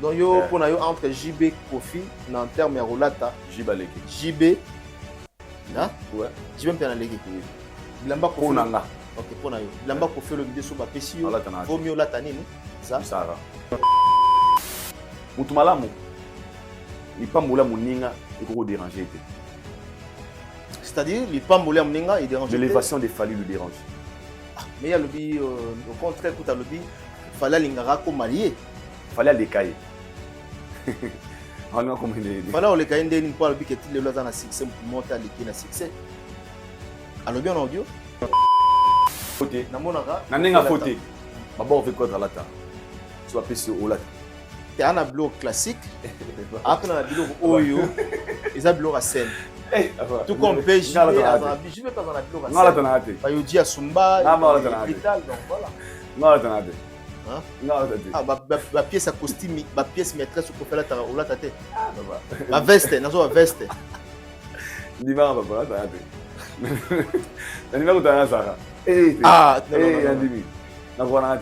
Donc yo pour na yo entre JB Kofi en terme ya rolata Jibaleke. JB là Ouais. JB mpena leki. Bilamba Kofi. Ponanga. OK pour na yo. Bilamba Kofi le vidéo so ba pesi yo. Rolata na. Vaut mieux lata nini? Ça. Sara. Mutu malamu. Il pas moula moninga et ko déranger. C'est-à-dire les pambola moninga il dérange. L'élévation des fallu le dérange. Mais il y a le bi au contraire écoute le bi fallait lingara ko marié. Fallait les cahiers. On a comme les fallait les cahiers ndeni pour le bi que les lois dans la succès pour monter les na succès. Alors bien en audio. Côté. Na monaka. Na nenga côté. Baba on fait quoi dans la ta. Tu vas passer au lat. T'es un bloc classique. Après on a bloc oyo. Ils a bloc à scène. Tout comme pêche, je vais pas dans la bloc. Non, là, t'en as hâte. Bah, il dit à Sumba, vital, donc voilà. Non, là, t'en as hâte. Hein? Non, là, t'en as hâte. Ah, ma pièce à costume, ma pièce maîtresse au cofé là, t'as ou là, t'as tête. Ma veste, n'a pas veste. Dis-moi, papa, là, t'en as hâte. T'as dit, là, t'en as hâte. Ah, non, non, non, non.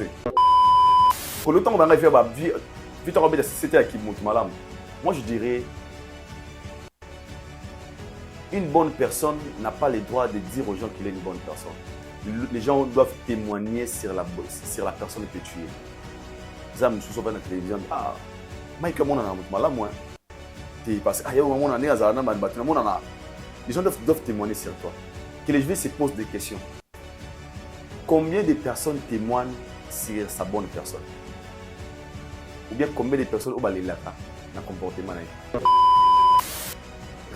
Pour le temps, on a fait ma vie, vite en la société à qui monte malam. Moi, je dirais. Une bonne personne n'a pas le droit de dire aux gens qu'il est une bonne personne. Les gens doivent témoigner sur la personne que tu es. Ça me souvient dans la télévision. Ah, Mike, comment on a un mal à moi. Parce que les gens doivent témoigner sur toi. Que les gens se posent des questions. Combien de personnes témoignent sur sa bonne personne? Ou bien combien de personnes ont les latas dans le comportement?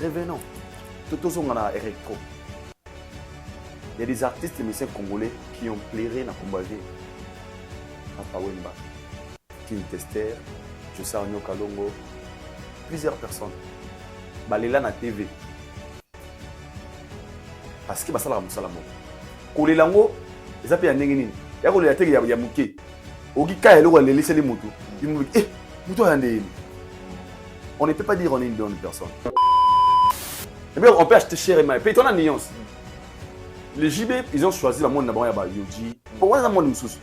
Revenons. Tout le monde a électro. Il y a des artistes et musiciens congolais qui ont plairé dans le combat. Papa Wemba, King Tester, Josa Onyo Kalongo, plusieurs personnes. Balela na TV. Parce que basala musala mo. Kolelango, eza pe ya ndenge nini? Ya kolela teke ya muke. Oki ka eloko le laisser les motos. Il me dit muto ya ndeni. On ne peut pas dire on est une bonne personne. Et bien, on peut acheter cher et mal. Puis, on a une nuance. Les JB, ils ont choisi la monde d'abord, il y a Yoji. Pourquoi ça, monde sous?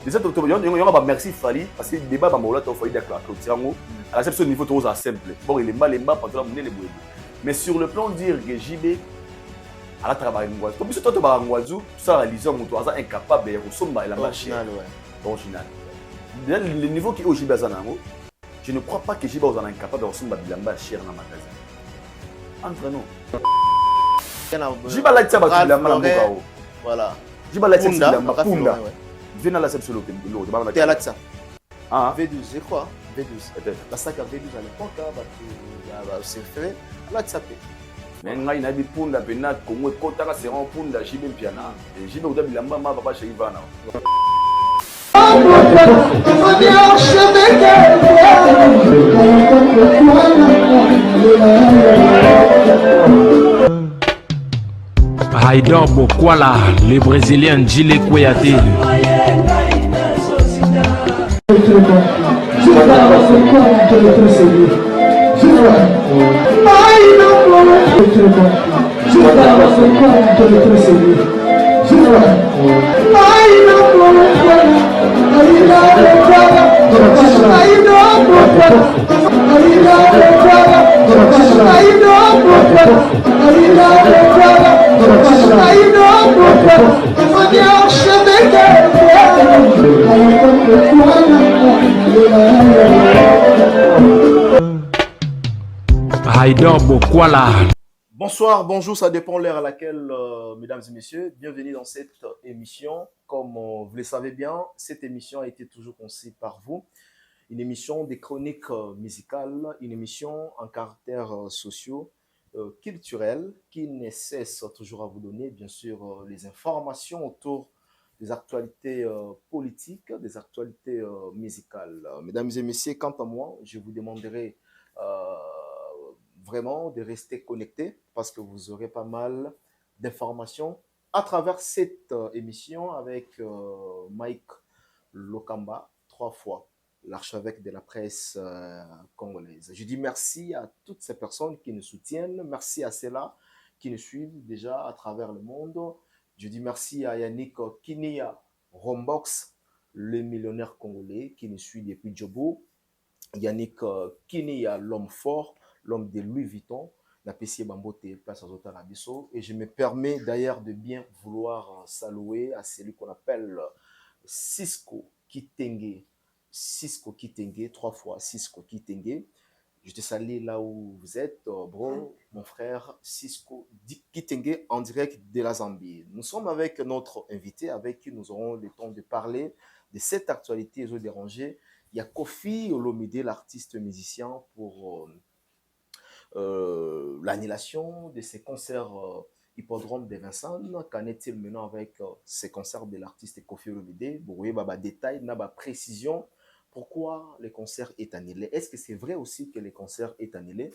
Les autres, il y a merci Fali, parce que le débat, il faut dire à la section niveau trop simple. Bon, il est mal, il est mal, pas trop les bouées. Mais sur le plan de dire que JB, à la travail, comme si toi, tu vas en tout ça, les gens sont incapables de ressembler à la machine. Original. Le niveau qui est au JB, je ne crois pas que JB est incapable de ressembler à la machine dans le magasin. Entre nous. Jiba ça va voilà. Jiba la Punda. Viens à la section locale. T'es à la ça. Ah. V12, je crois. V12. La sac à V12 à l'époque, c'est fait. Là, ça fait. Mais il y a des Punda, Pena, Congo, Kotaka, c'est un Punda, Jibe Piana. Et Jibe ou Dabilamba, ma papa chez Ivana. Haïdor Bokwala, le Brésilien Gilles Kouyaté. Haïdor Bokwala. Bonsoir, bonjour, ça dépend l'heure à laquelle, mesdames et messieurs, bienvenue dans cette émission. Comme vous le savez bien, cette émission a été toujours conçue par vous. Une émission des chroniques musicales, une émission en caractère socio-culturel qui ne cesse toujours à vous donner, bien sûr, les informations autour des actualités politiques, des actualités musicales. Mesdames et messieurs, quant à moi, je vous demanderai vraiment de rester connectés parce que vous aurez pas mal d'informations à travers cette émission avec Mike Lokamba, 3 fois l'archevêque de la presse congolaise. Je dis merci à toutes ces personnes qui nous soutiennent, merci à ceux-là qui nous suivent déjà à travers le monde. Je dis merci à Yannick Kinia Rombox, le millionnaire congolais qui nous suit depuis Djobo. Yannick Kini, l'homme fort, l'homme de Louis Vuitton, la PC Bambote, place à Zotarabiso. Et je me permets d'ailleurs de bien vouloir saluer à celui qu'on appelle Cisco Kitenge. Cisco Kitenge, 3 fois Cisco Kitenge. Je te salue là où vous êtes, bro, mon frère Cisco Kitenge, en direct de la Zambie. Nous sommes avec notre invité, avec qui nous aurons le temps de parler de cette actualité dérangée. Il y a Kofi Olomide, l'artiste musicien, pour l'annulation de ses concerts hippodrome de Vincennes. Qu'en est-il maintenant avec ces concerts de l'artiste Kofi Olomide? Vous voyez, détail, précision. Pourquoi le concert est annulé? Est-ce que c'est vrai aussi que le concert est annulé?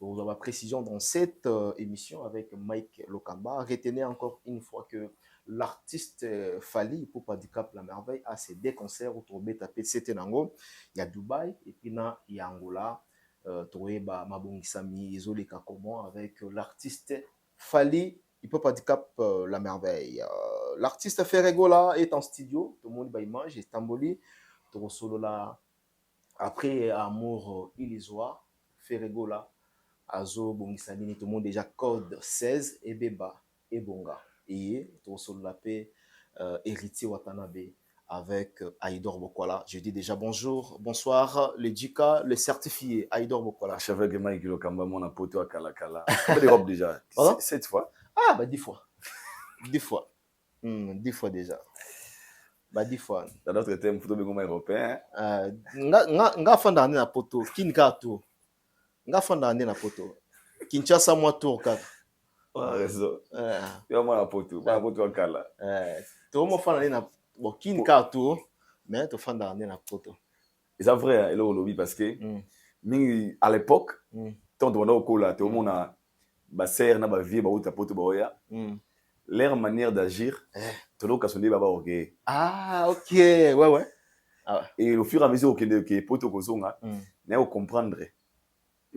Vous avez précision dans cette émission avec Mike Lokamba. Retenez encore une fois que l'artiste Fali, pour pas du Cap La Merveille, a ses deux concerts autour de Tapé Nango. Il y a Dubaï et puis il y a Angola. Toeba Mabongisami, Izole Kakomo avec l'artiste Fali, il peut pas du Cap La Merveille. L'artiste Ferregola est en studio. Tout le monde va image, Estamboli. Torosolola, après Amour Ilisoa, Ferregola, Azo Bongisani, tout le monde déjà code 16, et Beba, et Bonga. Et Torosolola P, Héritier Watanabe avec Aïdor Bokwala. Je dis déjà bonjour, bonsoir, le Djika, le certifié Aïdor Bokwala. Je savais que Mike Lokamba, mon poteau à Kalakala. Combien d'Europe déjà? 7 fois? Ah, bah 10 fois. 10 fois. 10 fois déjà. Bah 10 fois. Dans notre thème, photo de européen. Nga fanda ane na poto, kinka tour. Nga fanda ane na poto. Kinshasa moi tour kaka. Ah, raison. Yo moi na poto akala. To mo fanda ane na bon kinka tour, mais to fanda ane na poto. Et c'est vrai, il lobby parce que à l'époque, tant on a kola, tout le monde a ba serre na ba vie ba uta poto ba oya. Leur manière d'agir, tout le monde a orgueil. Ah, ok, ouais. Ah. Et au fur et à mesure que poto kozonga, n'a comprendre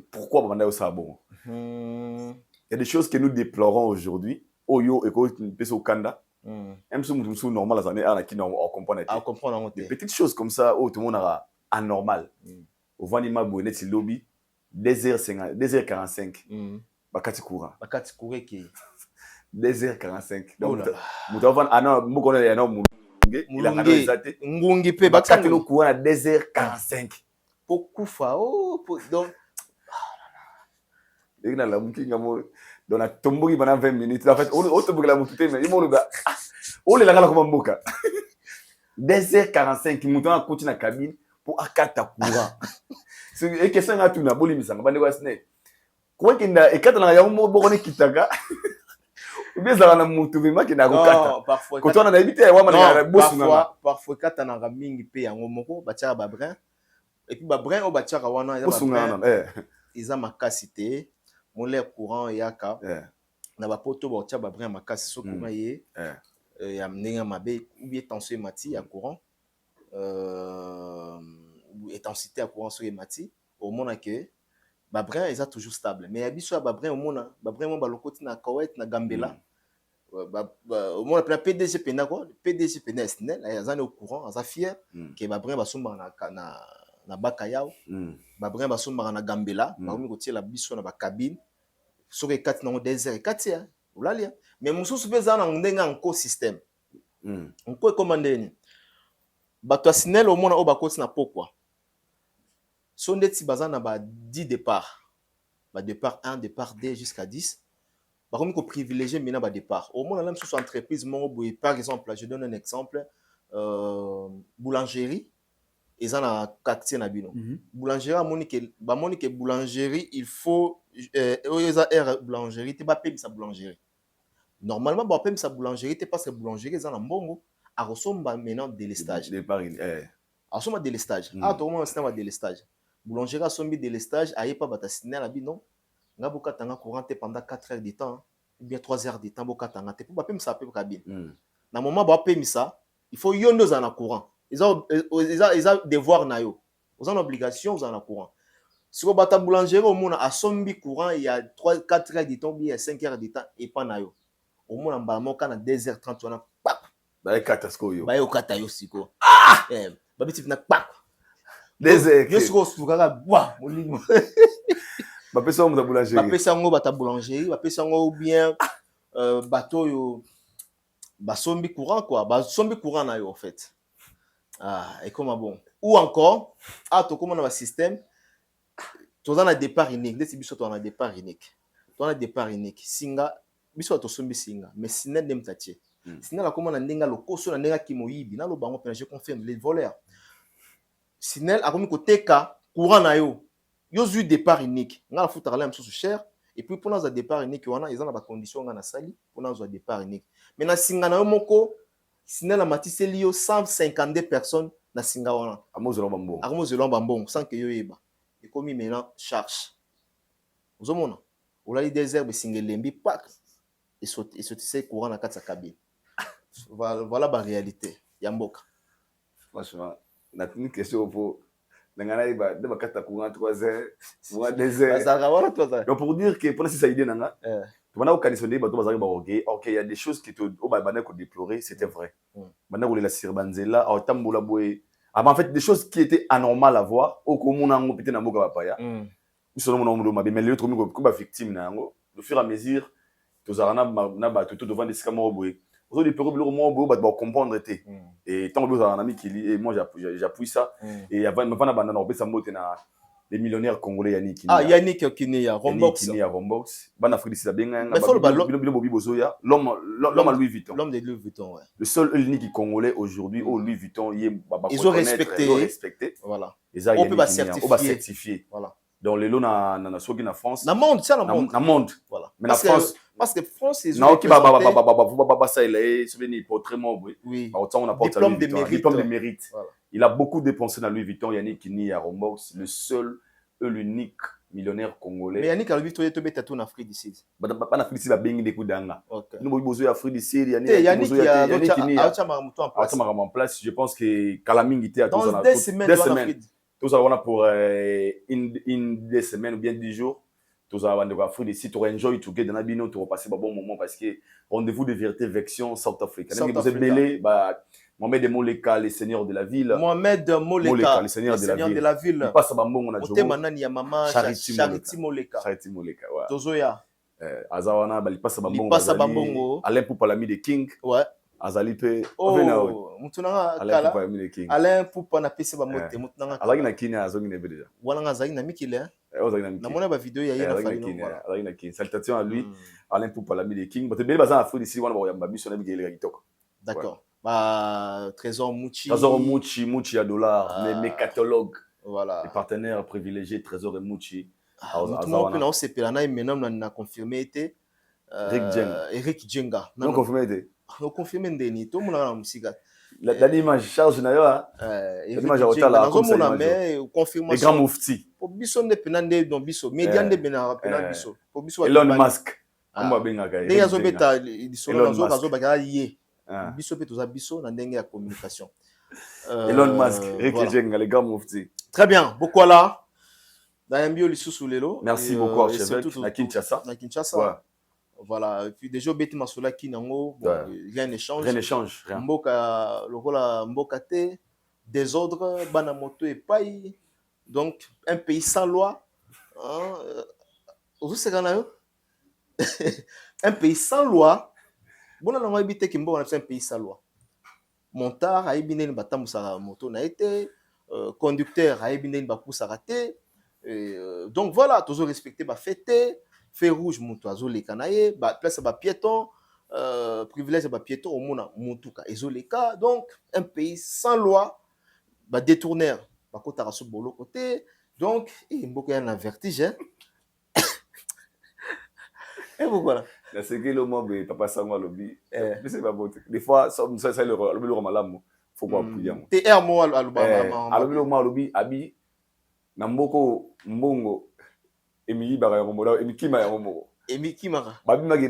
pourquoi on a ça bon. Il y a des choses que nous déplorons aujourd'hui. Oyo et ko peso kanda. Même si nous sommes normal ça mais qui on comprend. Ah, comprendre des petites choses comme ça où tout le monde a anormal. Au Vanima Bouenet lobby 2h50, 2h45. Bakati courant. Bakati courant qui 2h45. Donc, Moutavan, ah non, Moukonne, il y a un homme, il a réalisé. Ngungi pe Bakati no courant à 2h45. Beaucoup fa, oh, donc. Et là, la mouki, dans la tombeau, pendant 20 minutes. En fait, on te bouge la mouki, mais il m'a dit, oh, les gars, comment mouka 2h45, Mouton a continué la cabine pour akata courant. Et question à tout, na boli misanga, bande wasne. Quoi qu'il n'a, et quand on a un mot, bon, on est kitaka. Bien ça na mutu vima ki na kokata. Parfois quand on a habité wa mana bosu na. Parfois quand on a mingi pe yango moko batia ba brin et puis ba brin o batia wana ya ba brin. Ils ont makasité mon l'air courant yaka. Na ba poto batia ba brin makasi so kuma ye. Ya mninga mabe ou bien tension mati ya courant. Intensité à courant sur les mati au monde que Babrin est toujours stable mais abiso Babrin au monde Babrin mon balokoti na Koweït na Gambela au monde la PDG pena quoi PDG pena SNL ils sont au courant ils sont fiers que Babrin va somba na Bakayao Babrin va somba na Gambela ba mi kotie la biso na ba cabine sur les 4 na désert 4 ulalia mais mususu peza na ndenga en système on peut commander bato SNL au monde au bakoti na pokwa son ndeti bazana ba 10 départs. Ba départ 1, départ 2 jusqu'à 10. Par contre, qu'on privilégie maintenant ba départ. Au moins même sur entreprise par exemple, je donne un exemple boulangerie ils en a quartier na bino. Boulangerie monique boulangerie il faut boulangerie te ba payer sa boulangerie. Normalement ba payer sa boulangerie te parce que boulangerie ils en a mbongo a resomba maintenant délestage. Départ a resomba délestage. Ah tout le monde c'est un délestage. Boulanger a sombi de l'estage, aïe pas batasiner la bi non. Nga boka tanga courant pendant 4 heures de temps, ou bien 3 heures de temps boka tanga te pour ba pem ça pe cabine. Na moment ba pem ça, il faut yondo za na courant. Ils ont devoir na yo. Ils ont obligation za na courant. Si vous bata boulanger au monde a sombi courant il y a 3 4 heures de temps, il y a 5 heures de temps et pas na yo. Au monde en ba mo kana 2h30 on a pap. Ba katasko yo. Ba yo kata yo siko. Ah! Ba biti na pap. Désert. Yo siko sukaka bwa molimo. Ba pesa ngo boulangerie. Ba pesa ngo bata boulangerie, ba pesa ngo ou bien bateau yo basombi courant quoi, basombi courant na yo en fait. Ah, et comment bon. Ou encore, to comment on a un système tu as un départ unique, dès biso tu as un départ unique. Tu as un départ unique. Singa biso to sombi singa, mais sinel nem tatie. Sinel a comment na ndenga lokoso na ndenga kimoyibi, na lo bango pe je confirme les voleurs. Sinel a comme côté ka courant na yo. Yo zu départ unique. Nga la futa la même chose cher et puis pour nous un départ unique wana ils ont ba condition nga na sali pour nous un départ unique. Mais na singa na yo moko sinel a matissé lio 152 personnes na singa wana. Amozo lomba mbongo. Amozo lomba mbongo sans que yo yeba. Et comme maintenant charge. Vous avez vu des herbes singelembi pak et sautissez courant dans la cabine. Voilà la réalité. Yamboka. Franchement, la question pour Nangana iba de bakata courant 3 heures, moi 2 heures. Donc pour dire que pour cette idée nanga, pendant au conditionné bato bazari ba OK, il y a des choses qui te au bana ko déplorer, c'était vrai. Bana ko la sirbanzela, au tambola boy. Ah, en fait, des choses qui étaient anormales à voir, au commun, on a peut-être un mot papaya. Nous sommes mais les autres, comme victime, au fur et à mesure, tous les gens tout devant des scamors. Aujourd'hui, les gens peuvent comprendre. Et tant que vous avez un ami qui lit, et moi j'appuie ça. Et avant, les millionnaires congolais Yannick. Ah, Yannick Kineya, Rombox. Kineya, Rombox. Ban Afrique, c'est bien. L'homme à Louis Vuitton. L'homme de Louis Vuitton, ouais. Le seul unique congolais aujourd'hui au Louis Vuitton, ils ont respecté. Voilà. On peut certifier. Voilà. Donc les lots na France. Na monde, ça na monde. Na monde. Voilà. Mais la France. Parce que France, ils ont. Non, qui ça il est souvenir portrait mort. Oui. On apporte diplôme de mérite. Il a beaucoup dépensé dans Louis Vuitton. Yannick Kini à Rombox, le seul et l'unique millionnaire congolais. Mais Yannick a Louis Vuitton, il est tout en Afrique du Sud. Pas en Afrique du Sud, il a bien des coups d'anga. Nous avons besoin d'Afrique du Sud. Yannick Kini en place. Je pense que Kalaming était à dans 2 semaines. Tout ça, on a pour une 2 semaines ou bien 10 jours. Tout ça, on a Afrique du Sud. Tu vas enjoy together dans Bino, tu vas passer un bon moment parce que rendez-vous de vérité, Vection, South Africa. Vous êtes belé, Mohamed Moleka, les seigneurs de la ville. Mohamed Moleka, les seigneurs de la ville. Il passe à Bambon, on a joué. Manani ya maman Charity Moleka. Charity Moleka, ouais. Tozoya. Azawana, il passe à Bambon. Alain Poupa, l'ami de King. Ouais. Azali pe. Oh, mutunanga kala. Alain Poupa na pese ba mote mutunanga. Azali na Kenya azongi na déjà. Wana azali na mikile. Azali na mikile. Na mona ba vidéo ya yena fali no. Azali na Kenya. Salutations à lui. Alain Poupa, l'ami de King. Bote beli baza na Afrique ici wana ba yamba biso na bigele kitoko. D'accord. Bah, Trésor Mouchi. Trésor Mouchi à dollars, mes catalogues. Voilà. Les partenaires privilégiés, Trésor et Mouchi. Nous on s'est pelané, maintenant on a confirmé été Eric Djenga. Non confirmé été. On confirmé ndeni, tout le monde a musique. L'image charge na yo l'image au tala comme ça mais confirmation. Les grands mouftis. Pour biso ne penande don biso, médian de bena penande biso. Pour biso Elon Musk. Comment benga ga. Ndenge azobeta lisolo nazo bazobaka ye. Biso pe toza biso na ndenge ya communication. Elon Musk, Eric Djenga, les grands mouftis. Très bien, beaucoup là. Dayambio lisusu lelo. Merci beaucoup archevêque na Kinshasa. Na Kinshasa. Voilà, et puis déjà beti masola kinango, rien n'échange. Rien n'échange, rien. Mboka lokola mboka te, désordre, bana moto et paille. Donc un pays sans loi. Un pays sans loi. Bon, on a habité Kimbo, on a fait un pays sans loi. Montard a ébiné une bataille moussara moto n'a été. Conducteur a ébiné une bapousse raté. Donc voilà, toujours respecté, fêté. Fait rouge, moto azole kanaye, place ba piéton, privilège ba piéton, au mona motuka ezoleka. Donc un pays sans loi, détourner, kota raso bolo côté. Donc il y a un vertige. Et voilà. La série le mot papa sangwa lobi. Mais c'est pas bon. Des fois ça le malamu. Faut pas appuyer. TR mo alubama. Alubama lobi abi na mboko mbongo Emi Bara Romola, Emi Kima Romo. Emi Kimara. Babi magi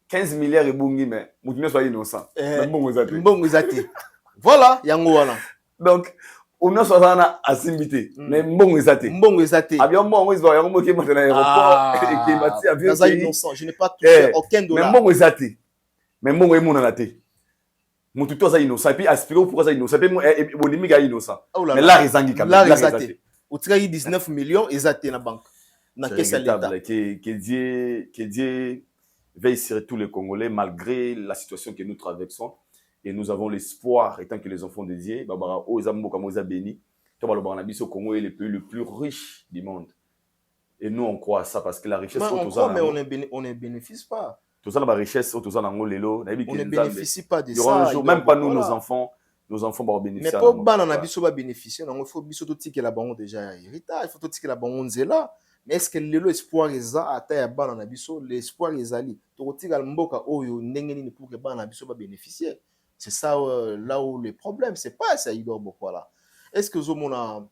15 milliards et bungi mais mutune soit innocent. Mbongo zate. Voilà, yango wana. Donc on a soit asimbité mais mbongo zate. Mbongo zate. Avion mbongo ils vont yango ki maintenant aéroport et qui bâti avion. Ça innocent, je n'ai pas touché aucun dollar. Mais mbongo zate. Mais mbongo emuna na te. Mon tuto ça innocent et puis aspirer pourquoi ça innocent et mon limite est innocent. Mais là là ils quand même. là ils au travail 19 millions ils ont la banque. Na caisse à l'État. Que Dieu veille sur tous les Congolais malgré la situation que nous traversons et nous avons l'espoir étant que les enfants de Dieu babara o zambo comme oza béni. Toi le Barnabiso Congo est le pays le plus riche du monde. Et nous on croit à ça parce que la richesse mais on ne bénéficie pas. Tout ça, la richesse, tout ça, on ne bénéficie pas de ça. Même pas nous, nos enfants vont bénéficier. Mais pour ban on a bénéficier, il faut biso tout ticket la banque déjà héritage, il faut tout ticket la banque là. Mais est-ce que l'espoir est là à taille ban on a biso, l'espoir est ali. Tout ticket mboka oyo ndengeni pour que ban on a biso va bénéficier. C'est ça là où le problème, c'est pas ça il doit beaucoup là. Est-ce que zo mona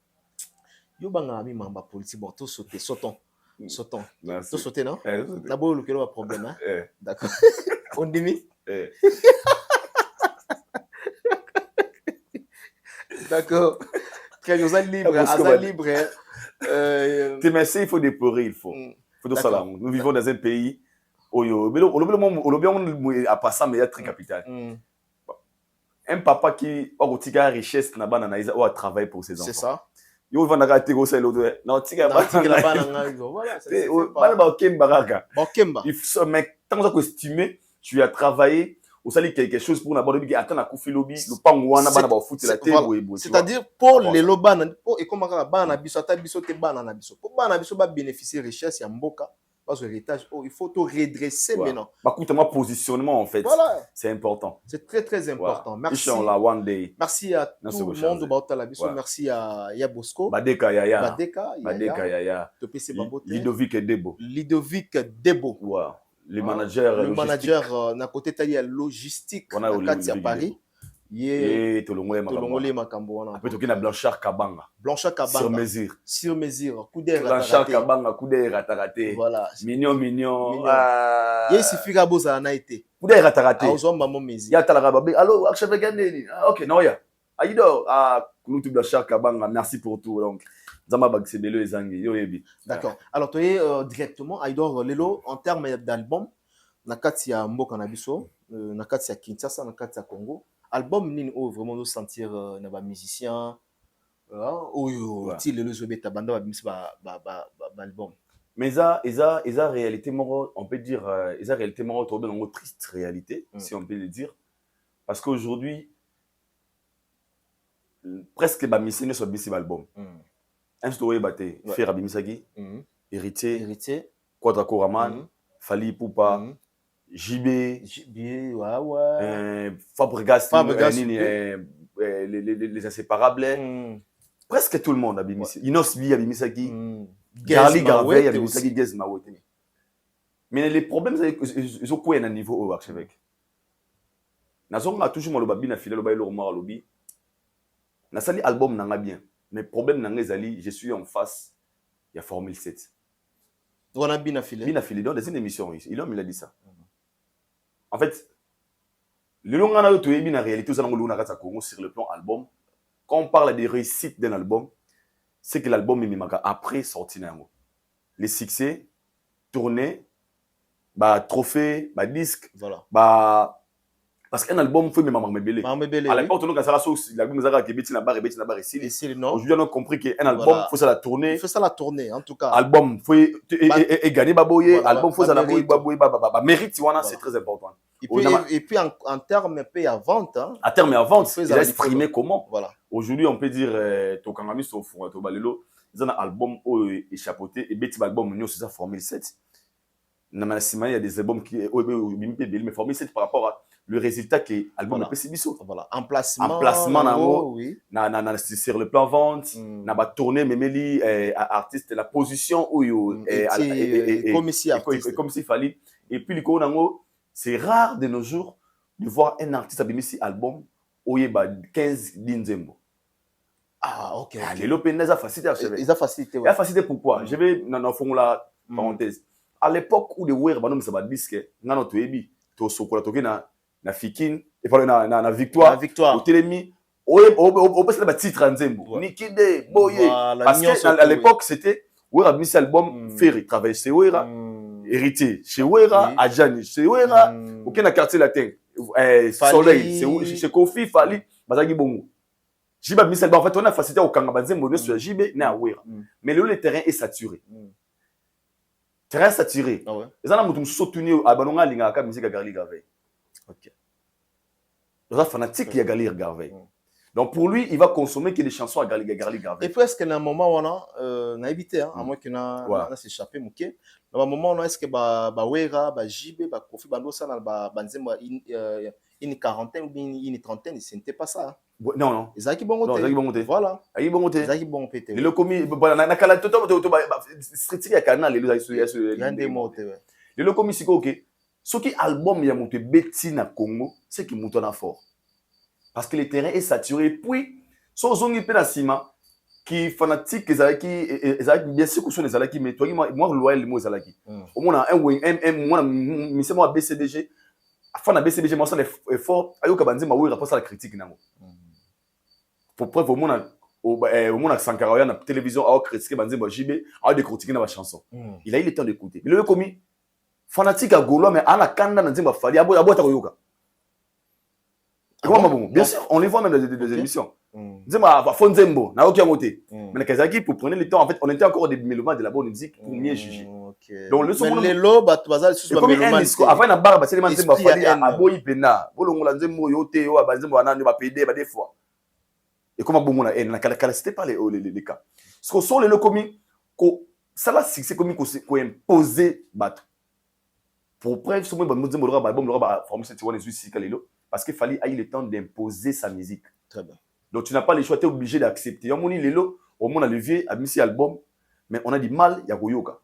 yo banga mi mamba politique bon tout sauter sautons. Tout sauter non? D'abord le quel problème hein? D'accord. On demi? D'accord. Très bien, libre. Tu sais, il faut déplorer, il faut. Faut ça là. Nous vivons dans un pays où on a passé mais il y a très capital. Un papa qui a une richesse n'a pas travaillé pour ses enfants. C'est ça. Yo va na te go selo de na tika ba tika ba na ngo voilà c'est pas ba kemba il faut mais tant que estimer tu as travaillé au sali quelque chose pour na ba bi attend na kufi lobi le pango wana ba na ba futi la te boyebo c'est-à-dire pour les lobana pour et comment ba na biso ata biso te ba na biso pour ba na biso ba bénéficier richesse ya mboka parce que l'héritage il faut tout redresser maintenant bah écoute moi positionnement en fait voilà. C'est important, c'est très important. Merci one day. Merci à tout le monde au la biso merci à Bosco Badeka Yaya Ludovic Debo le manager na côté tali ya logistique na kati ya Paris ye tolongole makambo wana après toki na Blanchard Kabanga sur mesure coup d'air Blanchard Kabanga coup d'air raté voilà mignon ye sifika boza na été coup d'air raté azo mamo mezi ya talaka babe allo acheve gane OK non ya aido kulutu Blanchard Kabanga merci pour tout donc zama bagsebelo ezangi yo yebi d'accord alors toye directement aido lelo en termes d'album na kati ya mboka na biso na kati ya Kinshasa na kati ya Congo album nini o vraiment de sentir na ba musicien oyo ti lelo zo beta banda ba album mais ça réalité moro on peut dire ça réalité moro to dans une triste réalité si on peut le dire parce qu'aujourd'hui presque ba musicien so bisi album un story baté faire abimisaki héritier Quadra Koraman Fali Poupa JB, Fabregas, les inséparables, presque tout le monde a bimisi. Inos Bi a bimisaki, Garli Garvey a bimisaki, Gez Mawete. Mais les problèmes, ils ont quoi un niveau au archevêque. Nazon a toujours le babi na filé le bail le romar lobby. Na sali album n'a bien, mais problème n'a ngezali, je suis en face, il y a Formule 7. On a bien affilé. Bien affilé dans une émission, il a dit ça. En fait, le long en réalité, sur le plan album, quand on parle des réussites d'un album, c'est que l'album est après sorti. Les succès, tournées, trophées, disques, voilà. Parce qu'un album, il faut même m'embêler. À l'époque, on a sauce, l'album est aujourd'hui, on a compris qu'un album, il faut ça la tourner. Il faut ça la tourner, en tout cas. Album, il faut gagner baboyer, album, il faut ça la baboyer, mérite, c'est très important. Et puis en termes de paye à vente. À terme et à vente, il a exprimé comment. Voilà. Aujourd'hui, on peut dire, Tokangami Sofou, Tobalelo, ils ont un album échappé, et petit album, nous, c'est ça, Formule 7. Il y a des albums qui mais Formule 7 par rapport à le résultat qui est album de PCBiso. Voilà, emplacement oui. Sur le plan vente, na ba tourner memeli artiste la position où comme si fallait et puis le nango c'est rare de nos jours de voir un artiste abimisi album oyeba 15 dinzembo. Ah OK. Les lopendez a facilité à chever. Ils a facilité. Il a facilité pourquoi? Je vais dans formula parenthèse. À l'époque où les were banom ça ba disque ngano to ebi to sokola to na Fikin et puis na victoire au télémi au passé la titre nzembo Nikide Boye parce que à l'époque c'était Wera mis album Ferry travaille chez Wera héritier chez Wera Adjani chez Wera aucun quartier latin Soleil, c'est Kofi, Fali, Bazagi Bongo. Jiba Misel, en fait, on a facilité au Kangabazem, on est sur Jibé, né à Ouira. Mais le terrain est saturé. Terrain saturé. Ah ouais. Et ça, on a soutenu à Banonga, Linga, musique à Garli Garvey. Ok. C'est fanatique qui a Garli Garvey. Donc pour lui, il va consommer que des chansons à Garli Garvey. Et puis est-ce qu'il y a un moment où on a évité, à moins qu'on a s'échappé, Mouké. Dans un moment où est-ce que Ouera, JB, Kofi Bando, ça, une quarantaine ou bien une trentaine, ce n'était pas ça. Non. Ils bon côté. Voilà. Ils bon côté. Ils bon côté. Le commis, voilà, na kala toto street ya kana le le commis siko ok. Ce qui album ya monté beti na Congo, c'est qui monte na fort. Parce que le terrain est saturé. Puis, so zongi pe na sima qui fanatique ezalaki bien sûr que sont les alaki mais toi moi loyal les mots ezalaki. Au moins moi mise moi BCDG afin na BCDG moi ça effort ayoka banzima oui rapport à la critique nango. Pour preuve au moins a Sankara na télévision a critiqué banzima JB a décortiquer na ba chanson. Il a eu le temps d'écouter. Mais le commis fanatique à Gaulois mais ana kanda na nzimba fali abo ta koyoka. Bien sûr, on les voit même dans des émissions. Nzemba va Fonzembo, na aucun côté. Mais Kazaki pour prendre le temps en fait, on était encore des mélomanes de la bonne musique pour mieux juger. Donc le son les lots bazal sous ba mélomanes. Après na barba c'est les Nzemba fali a boyi pena. Bolongola Nzembo yote yo abanzembo anani ba PD ba des fois. Et comment bon na na kala c'était pas les cas. Ce que sont les locomis ko ça là c'est comme ko imposer battre. Pour preuve ce moment Nzembo le ba bon le ba former cette one ici kalelo. Parce qu'il fallait avoir le temps d'imposer sa musique. Très bien. Donc tu n'as pas le choix, tu es obligé d'accepter. On a Lelo, au moins on a levé, a mis cet album, mais on a du mal, il y a Goyoka.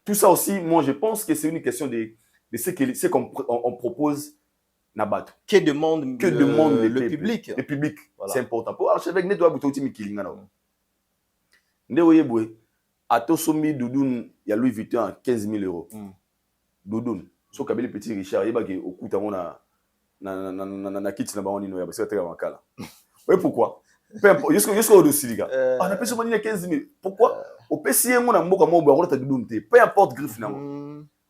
Tout ça aussi, moi je pense que c'est une question de ce qu'on propose Nabat. Que demande le public. Le public, voilà. C'est important. Pour archevêque, ne doit pas être Mikilinga. Ne voyez pas, à Tosomi Doudoun, il y a Louis Vuitton à 15 000 euros. Doudoun. Sauf qu'il y a petit Richard, il y a au coup na kiti na baoni no ya basi ateka makala. Oui pourquoi? Peu importe, jusqu'au dossier les gars. On a payé ce 15 000. Pourquoi? Au PCA on a mboka mo ba ta dudunte. Peu importe griffe na.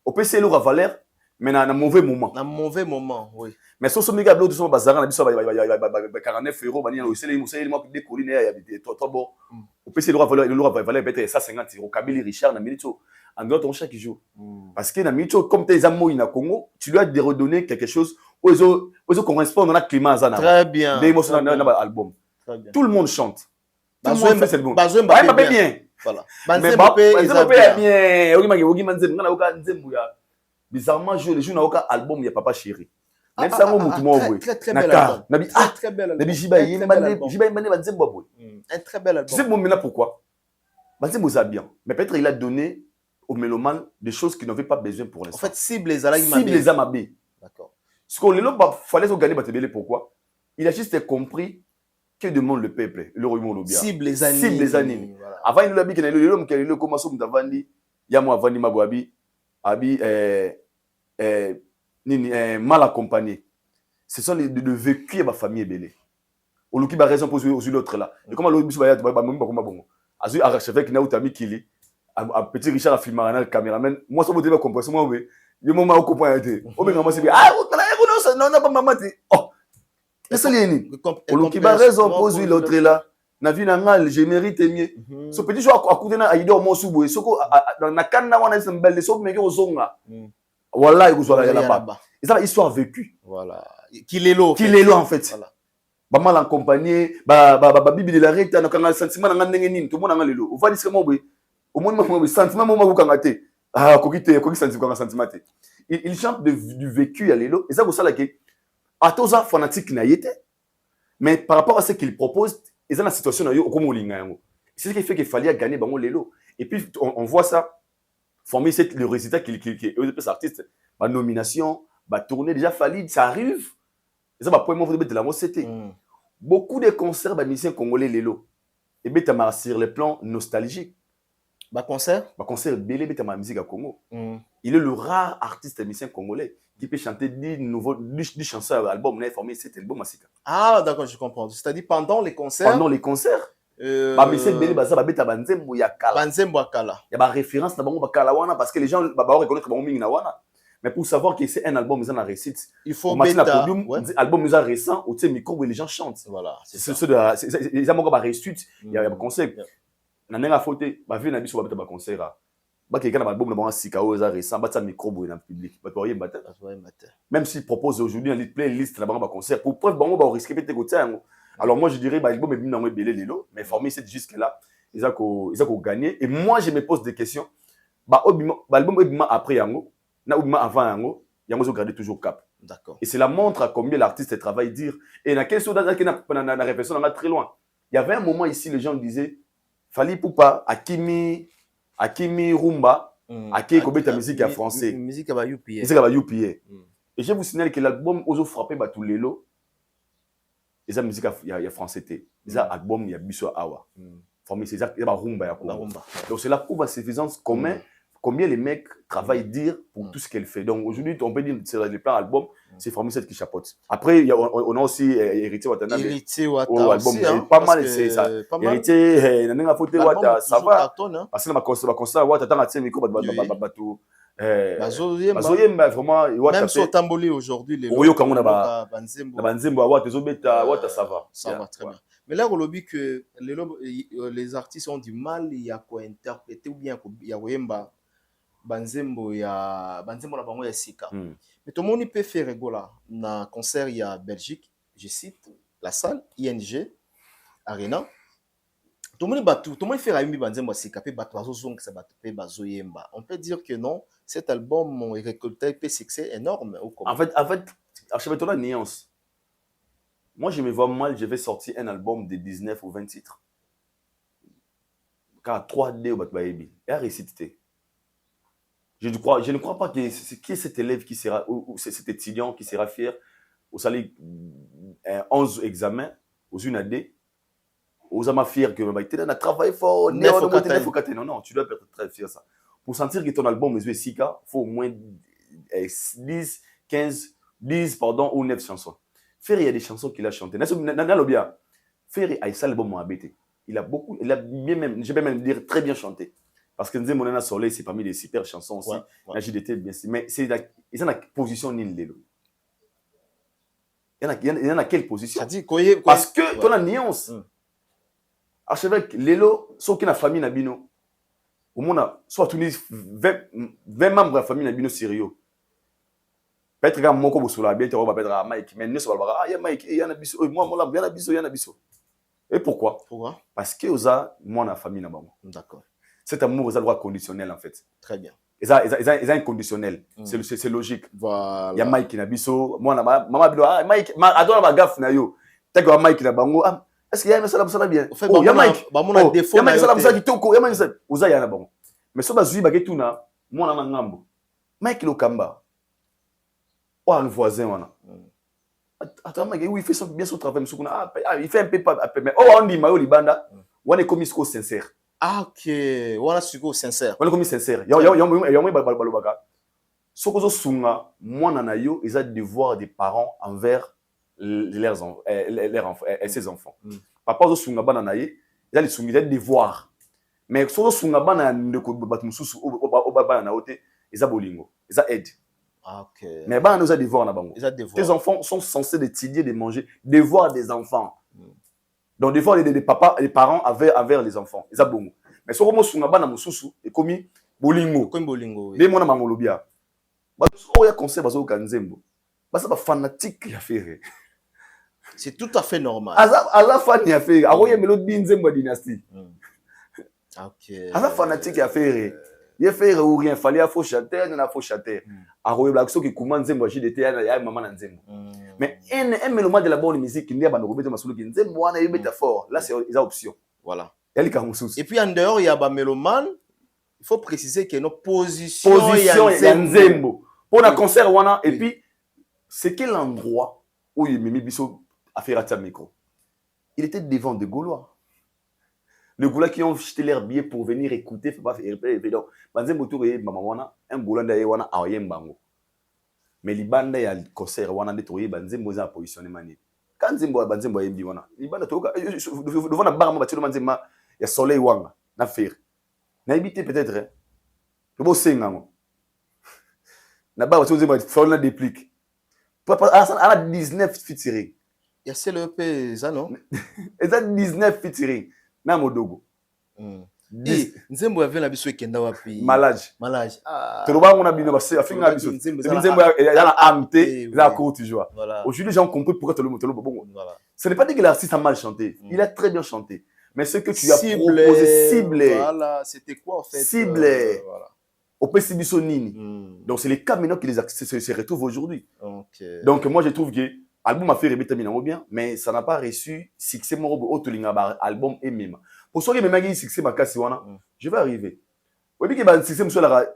Au PCA le valeur mais na mauvais moment. Na mauvais moment, oui. Mais so miga blo de son bazara na biso ba 49 euros bani na osele mo de colline ya habité trop bon. Au PCA le valeur peut-être 150 euros. Kabili Richard na milito. En dehors ton chaque jour. Parce que na milito comme tes amours na Congo, tu dois te redonner quelque chose. Aux correspond dans le climat. Très bien. Album. Tout le monde chante. Tout le monde fait cette bombe. Mbappé bien. Voilà. Mbappé bien. Bizarrement, les jours n'ont aucun album, il n'y a pas chéri. Même ça, très bel album. Très bel album. Un très bel album. Tu sais maintenant pourquoi? Banzembo a bien. Mais peut-être il a donné aux mélomanes des choses qu'ils n'avaient pas besoin pour l'instant. En fait, cible les Amabé. D'accord. Ce qu'on fallait gagner Batebele, pourquoi? Il a juste compris que demande le peuple, le royaume Lobia. Cible les animes. Voilà. Avant, il a dit que le commence à vendre, il y a moi vendre Mabouabi, mal accompagné. Ce sont les vécus de ma famille belé. Au lieu de raison pour aux l'autre là. Et comment l'autre va y avoir même pas comme bon. Azu archevêque na utami kili, un petit Richard a filmé un caméraman. Moi ça me devait comprendre moi oui. Le moment où comprendre était. Au bien c'est bien. Non, pas maman. Oh, c'est lié. Au qui va raison pose l'autre là. Na vie na ngal, je mérite mieux. Ce petit joueur à côté na aido mo subu. Soko na kanna wana c'est belle so mais ko zonga. Voilà, il vous soit là-bas. Et ça histoire vécue. Voilà. Qu'il est là en fait. Voilà. Ba mal accompagné, ba bibi de la recta na kanga sentiment na ndenge nini, tout monde na lelo. On va dire comment oui. Au moins mo sentiment mo ko kanga te. Ah, ko sentiment te. Il chante du vécu à l'élo. Et ça, vous savez que Atoza fanatique n'a été. Mais par rapport à ce qu'il propose, ils ont la situation c'est ce qui fait qu'il fallait gagner l'élo. Et puis, on voit ça, former le résultat qu'il les artistes, la nomination, la tournée, déjà fallu, ça arrive. Et ça va pour moi, de la c'était. Beaucoup de concerts, les musiciens congolais, l'élo. Et bien, sur le plan nostalgique. Concert Belé Betama musique à Congo. Il est le rare artiste musicien congolais qui peut chanter 10 chansons à l'album. On a formé cet album à Sika. Ah, d'accord, je comprends. C'est-à-dire pendant les concerts. Monsieur Belé Baza Babeta Banzembo Yakala. Banzembo Yakala. Il y a une référence dans Bango Bakala Wana parce que les gens reconnaissent que Bango Mingi Wana. Mais pour savoir que c'est un album, ils ont la réussite. Il faut mettre un bêta. podium, Ouais. album, ils ont récent, où tu sais, micro, où les gens chantent. Voilà, c'est C'est ça. ceux de la. Ils ont encore la réussite. Il y a un concert. Yeah. On a un faute, ma vie, on a vu sur le concert. Quelqu'un a un album, on a Sikao, ils ont récent, il y a un micro, dans le public. Même s'ils proposent aujourd'hui une playlist, on a un concert. Pour preuve, on va risquer peut-être que alors moi, je dirais, l'album est venu dans le belé, mais formé, c'est jusque-là. Ils ont gagné. Et moi, je me pose des questions. L'album est après Yango, avant Yango, Yango a gardé toujours cap. D'accord. Et cela montre à combien l'artiste travaille dire. Et dans quelle chose la réflexion, on va très loin. Il y avait un moment ici, les gens disaient Fali Poupa, Akimi Rumba, Akimi Kobeta musique en français. Musique à UPA. Musique à UPA. Et je vous signale que l'album Ozo frappé tous les lots. Ils ont musique à français. Ils ont album, il y a Bisso Awa. Formé, c'est ça, il y a Rumba. Donc c'est la prouve à suffisance combien les mecs travaillent dire pour tout ce qu'elle fait. Donc aujourd'hui, on peut dire que c'est les plans album, c'est Formule 7 qui chapeaute. Après, on a aussi Héritier Watanabe. Héritier Watanabe aussi. Pas mal, c'est ça. Héritier, il y a un photo Wata, ça va. Parce que dans ma constat, Wata, t'as un micro, bateau. Bazoyemba, vraiment. Même sur Tamboli aujourd'hui, les Oyo, quand on a Banzembo, Wata, Wata, ça va. Ça va très bien. Mais là, on lobby que les artistes ont du mal à interpréter ou bien il y a Wemba. Banzembo la bango ya sika. Mais tout le monde peut faire rigola na concert il y a Belgique, je cite la salle ING Arena. Tout le monde fait raimi Banzembo sika pe bato bazozong ça bato pe bazoyemba. On peut dire que non, cet album a récolté un succès énorme au En fait, achève-toi la nuance. Moi, je me vois mal, je vais sortir un album de 19 ou 20 titres. Car 3D au Batbaebi. Et à réciter. Je ne crois pas que qui est cet élève qui sera, ou cet étudiant qui sera fier au salaire 11 examens, aux une AD, aux amas fiers que tu as travaillé fort, non, tu dois être très fier de ça. Pour sentir que ton album est Sika, il faut au moins 10, 15, 10, pardon, ou 9 chansons. Ferry, il y a des chansons qu'il a chantées. Ferry a ça l'album habité. Il a bien même, je vais même dire très bien chanté. Parce que Nzembo Nana Soleil, c'est parmi les super chansons aussi. La JDT, bien sûr. Mais ils ont la position Nil. Il y en a quelle position? Parce que tu as la nuance. Archevêque, Lelo, sauf qu'il y a une famille Nabino. Au monde, soit tu dis 20 membres de la famille Nabino sérieux. Peut-être que moi, comme Soula, bien, tu vas peut-être Mike. Mais nous, ça va dire, il y a Mike, il y a Nabiso. Moi, il y a Nabiso. Et pourquoi? Parce que moi, la famille Nabino. D'accord. Cet amour, ils ont le droit conditionnel, en fait. Très bien. Ils ont inconditionnel. C'est logique. Voilà. Il y a Mike qui n'a biso. Moi, maman, Mike, adore la gaffe, na yo. T'as que Mike qui n'a bango. Est-ce qu'il y a un salam ça bien? Il y a Mike. Il y a Mike salam ça qui toko. Il y a Mike ça. Oza yana bango. Mais ça va zuiba bagetuna. Moi, na mangambo. Mike lo kamba. Oh, le voisin, voilà. Attends, Mike, oui, il fait bien son travail. Il fait un peu pas. Mais oh, on dit Mayo Libanda. On est commis sincère. Ah, ok. On a su sincère. On est commis sincère. Il y a ce que sunga, moi nanayo, ils ont des devoirs des parents envers leurs enfants, ses enfants. Papa zo sunga bananaye, ils ont des sunga des devoirs. Mais ce que sunga banana ko batmususu o baba na ote, ils ont bolingo, ils ont aide. Ah, ok. Mais banana ils ont des devoirs na bango. Tes enfants sont censés étudier, de manger, devoirs des enfants. Donc des fois les papas, les parents envers les enfants, ils ont bon. Mais ce que sunga banana mususu et commis bolingo. Comme bolingo. Mais mon mangolobia. Il y a conseil bazo kanzembo. Basa ba fanatique ya faire. C'est tout à fait normal. À la fin ya faire. Aroye melo binzembo dynastie. OK. À la fanatique ya faire. Il faire ou rien, fallait faux chanter, na faux chanter. Aroye black so ki kuma nzembo JDT ya maman na nzembo. Mais un mélomane de la bonne musique qui n'est pas dans masolo ki nzembo wana yo métaphore. Là c'est ils ont option. Voilà. Et puis en dehors il y a ba mélomane. Il faut préciser que nos positions ya nzembo. Pour un concert wana et puis c'est quel endroit où il Mimi Bisso a fait rater micro. Il était devant des Gaulois. Les Gaulois qui ont jeté leur billet pour venir écouter, faut pas faire donc banzembo tour et mama wana un Gaulois d'ailleurs wana ayembango. Mais libanda ya concert wana de tour banzembo za positionner mani. Quand banzembo yembi wana. Libanda toka devant la barre ma batilo banzema ya soleil wanga na faire. Na éviter peut-être. Le beau sengango. Là-bas, aussi, on a déplique. Elle a 19 featuring. Il y a le EP, ça, non? Elle a 19 featuring. Même au Dogo. Nzembo avait la biso Kenda wapi. Malage. Ah. Tu vois, on a bien passé. Nzembo, il y a la AMT, il a court, tu vois. Aujourd'hui, les gens ont compris pourquoi tu le bon. Ce n'est pas dit que l'artiste a mal chanté. Il a très bien chanté. Mais ce que tu as proposé, ciblé. Voilà, c'était quoi en fait? Ciblé. Au PCB Nini. Donc, c'est les cas maintenant qui les se retrouvent aujourd'hui. Donc, moi, je trouve que l'album a fait répéter bien, mais ça n'a pas reçu succès. Mon album est même. Pour ceux qui m'aiment succès, je vais arriver. Vous voyez que le succès,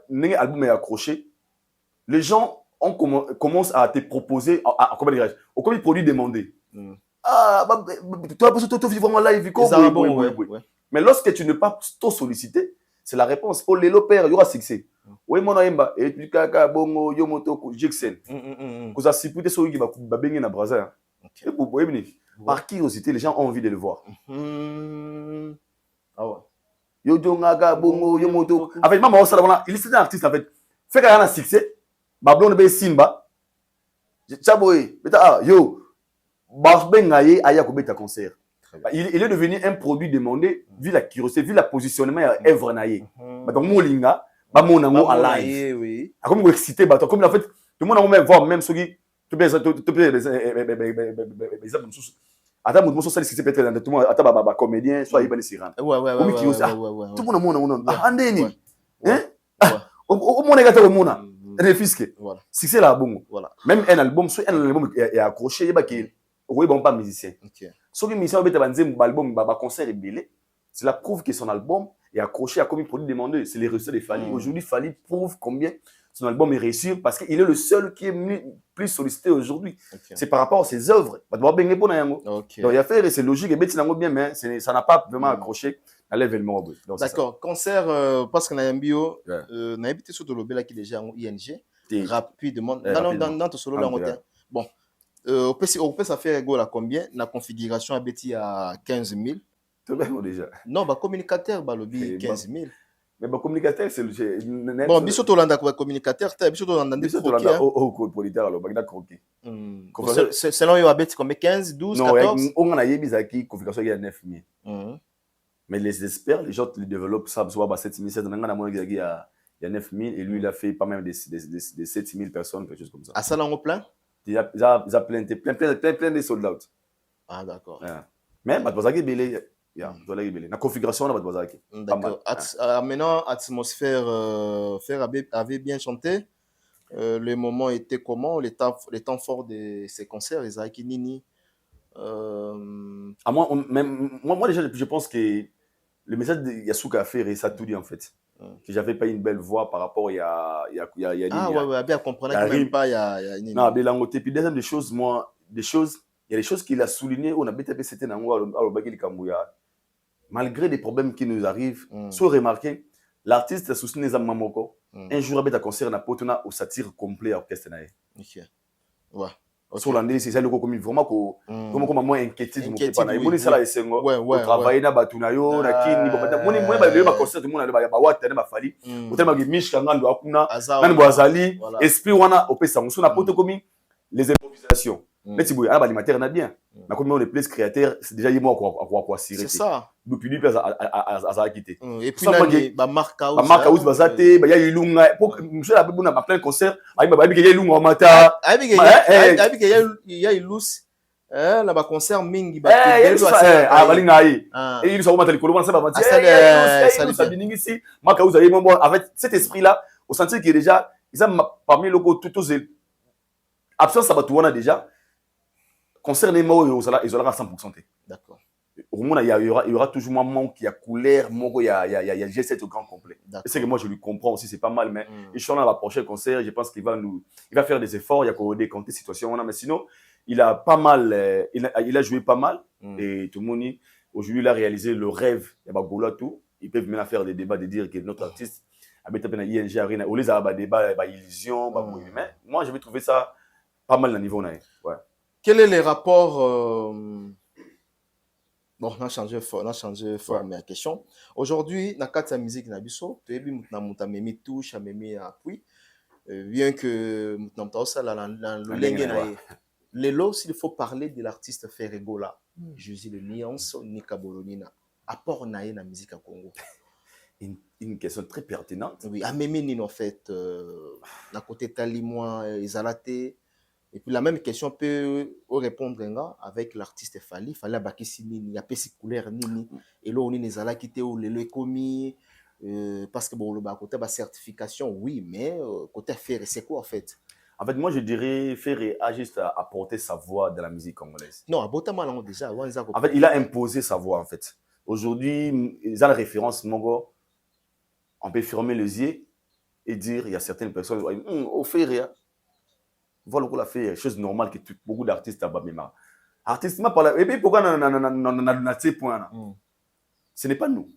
l'album est accroché. Les gens commencent à te proposer, comment dirais-je, au comme produit demandé. Ah, toi, tu vis vraiment live. Mais lorsque tu n'es pas trop sollicité, c'est la réponse. Pour les père, il y aura succès. Oui, mon aïmba, et puis kaka bongo yomoto Jackson. Vous avez supporté celui qui va baigner dans Brazza. Par curiosité, les gens ont envie de le voir. Ah ouais. Yojongaga bongo yomoto. En fait, maman, il est un artiste en fait. Fait qu'il y a un succès. Bablon be Simba. Chaboy, yo, Barbengaye aya ko beta concert. Il est devenu un produit demandé vu la curiosité, vu la positionnement à œuvre naïe. Donc molinga ba monango en live. Oui. Comme vous excité ba comme en fait tout le monde a même voir même ce qui tout bien attends mon ça c'est peut-être dans tout le monde attends ba comédien soit il va se rendre. Ouais. Tout le monde andeni. Hein? Au monde gata au monde. Refisque. Voilà. Si c'est là bon. Voilà. Même un album est accroché il ba qui oui bon pas musicien. OK. Ce qui musicien beta banzem album ba concert est belé. Cela prouve que son album est accroché à comme il produit demandé. C'est les réussites de Fally. Aujourd'hui, Fally prouve combien son album est réussi parce qu'il est le seul qui est plus sollicité aujourd'hui. Okay. C'est par rapport à ses œuvres. Donc, il a fait, c'est logique, bien, mais ça n'a pas vraiment accroché à l'événement. D'accord. Concert, parce qu'on a un bio, on a invité sur le là qui est déjà en ING. Rapidement. Dans ton solo là, bon. On peut ça faire égale à combien? La configuration a bêti à 15 000. Déjà. Non, bah communicateur, bah lobby 15 000. Mais bah communicateur, c'est le. Bon, biso to landa quoi communicateur, biso to landa des croquis. Au politique alors, bah croquis. Selon yo abeti comme 15, 12, 14. Non, on a yebizaki configuration il y a 9 000. Mais les experts, les gens qui développent ça, soit 7 000, il y a 9 000 et lui il a fait pas même des 7 000 personnes, quelque chose comme ça. À ça là on plein? Il a plein de sold out. Ah d'accord. Mais bah bazaki belé. La configuration on va d'accord. Maintenant atmosphère avait bien chanté. Le moment était comment, les temps forts de ces concerts, les Aiki Nini. Moi déjà je pense que le message de Yasuka a fait ça tout dit en fait. Que j'avais pas une belle voix par rapport il y a bien comprendre que même pas il y a Nini. Non, Belangote puis deuxième il y a des choses qu'il a souligné on a BTP c'était dans le Kambuya. Malgré des problèmes qui nous arrivent, soit remarqué, l'artiste soutient les Mamoko. Un jour, il a concert na potona au satire complet orchestre nae. OK. Ouais. Sur l'année, c'est ça le comme vraiment comme moi inquiétude mon pas na. Iboni sala esengo. Travailler na batunayo na kini boni moi ba concert tout le monde ba wata na ba Fally. Otema ki mishka ngando akuna. Nani boazali, esprit wana opesa muso na poto komi les improvisations. Mais si vous avez l'alimentaire, on a bien. Mais comme on est plus créateur, c'est déjà moi quoi cirer. C'est ça. Depuis lui, à quitter. Et puis là, il y a Marc House. Marc House, il y a Ilunga. Monsieur a a plein de concerts. Il y a Ilunga au matin. Il y a Ilus. Là, bas concert Mingi. Et il s'en va le colombo, ça va dire. Marc House, avec cet esprit-là, au sentier qui est déjà, ils ont parmi les tous absence, ça va tout déjà. Concernant les mots, ils auront à 100%. D'accord. Au moins, il y aura toujours un manque, il y a couleur, il y a G7 au grand complet. C'est que moi, je lui comprends aussi, c'est pas mal, mais Inch'Allah, la prochaine concert, je pense qu'il va faire des efforts, il y a des situations, mais sinon, il a pas mal, il a joué pas mal, et tout le monde, aujourd'hui, il a réalisé le rêve, il y a Gola tout, ils peuvent maintenant faire des débats, de dire que notre artiste a été à ING Arena, au lieu d'avoir des débats, illusion, mais moi, je vais trouver ça pas mal à niveau. Ouais. Quel est le rapport Bon, on a changé fort mais la question. Aujourd'hui, dans la musique, tu as vu, tu as mis touche, tu as mis appui. Bien que Lelo, s'il faut parler de l'artiste Ferregola, je dis le nuance Nika Bolonina. Apport naïe na musique à Congo. Une question très pertinente. Oui, à Méménine en fait, à côté Talimois, Izalate. Et puis la même question peut répondre avec l'artiste Fali. Fali a bakisi nini, a pesi couleur nini. Et là on est Izala qui était où le commis. Parce que bon, le côté de la certification, oui, mais côté faire, c'est quoi en fait? En fait, moi je dirais Ferré a juste apporté sa voix dans la musique congolaise. Non, à déjà. En fait, il a imposé sa voix en fait. Aujourd'hui, ils ont la référence, mon gars. On peut fermer les yeux et dire, il y a certaines personnes, au Ferré, voilà ce qu'on a fait, chose normale que beaucoup d'artistes ont fait. Artistes, et puis pourquoi on a ces points-là? Ce n'est pas nous.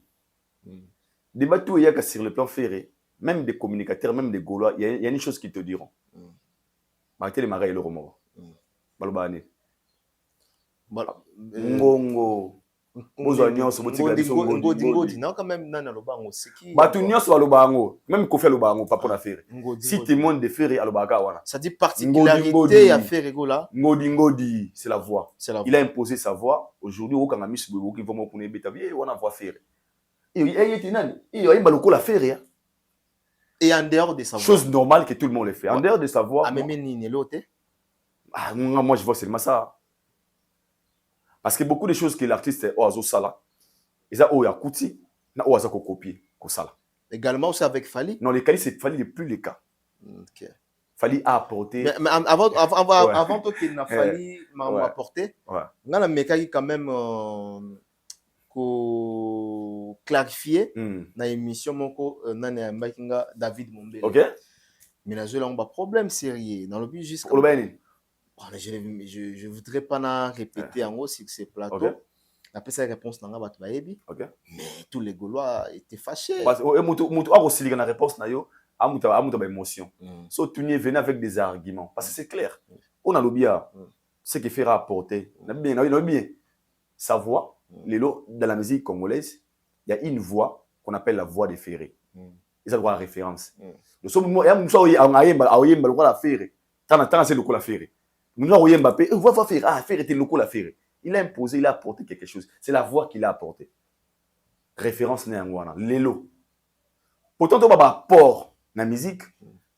Débat tout il y a sur le plan ferré, même des communicateurs, même des Gaulois, il y a une chose qu'ils te diront. Arrêtez les marais et le roman. Balobane. Ngongo. Même Kofi Alobango, pas pour la ferré. Si tu montes de ferré à l'Obaga, ça dit particularité à faire Regola. Ngodi, c'est la voix. Il a imposé sa voix. Aujourd'hui, au Kangami, qui vont me connaître, on a voix ferré. Et en dehors de sa voix. Chose normale que tout le monde le fait. En dehors de sa voix. Moi, je vois seulement ça. Parce que beaucoup de choses que l'artiste Oazo Sala, ils ont Yakouti, na Oazo copier, Kosala. Également aussi avec Fali. Non, les cas, c'est Fali n'est plus le cas. Okay. Fali a apporté. Mais avant qu'il n'a Fali m'a apporté, on a mécanique quand même. Clarifier na émission moko nana makinga David Mombele. OK. Mais là on a problème sérieux dans le but juste je voudrais pas répéter en gros sur ces plateaux. Après sa réponse nanga batu bayebi. OK. Mais tous les Gaulois étaient fâchés. Parce que mutu a aussi la réponse na yo amuta ba émotion. So tu venez avec des arguments parce que c'est clair. On a l'obia ce qui fait rapporter. On a bien sa voix. Dans la musique congolaise, il y a une voix qu'on appelle la voix des ferrés. Ils ont droit à référence. Il a imposé, il a apporté quelque chose. C'est la voix qu'il a apporté. Référence néanmoins. L'élo. Pourtant, tu as port dans la musique.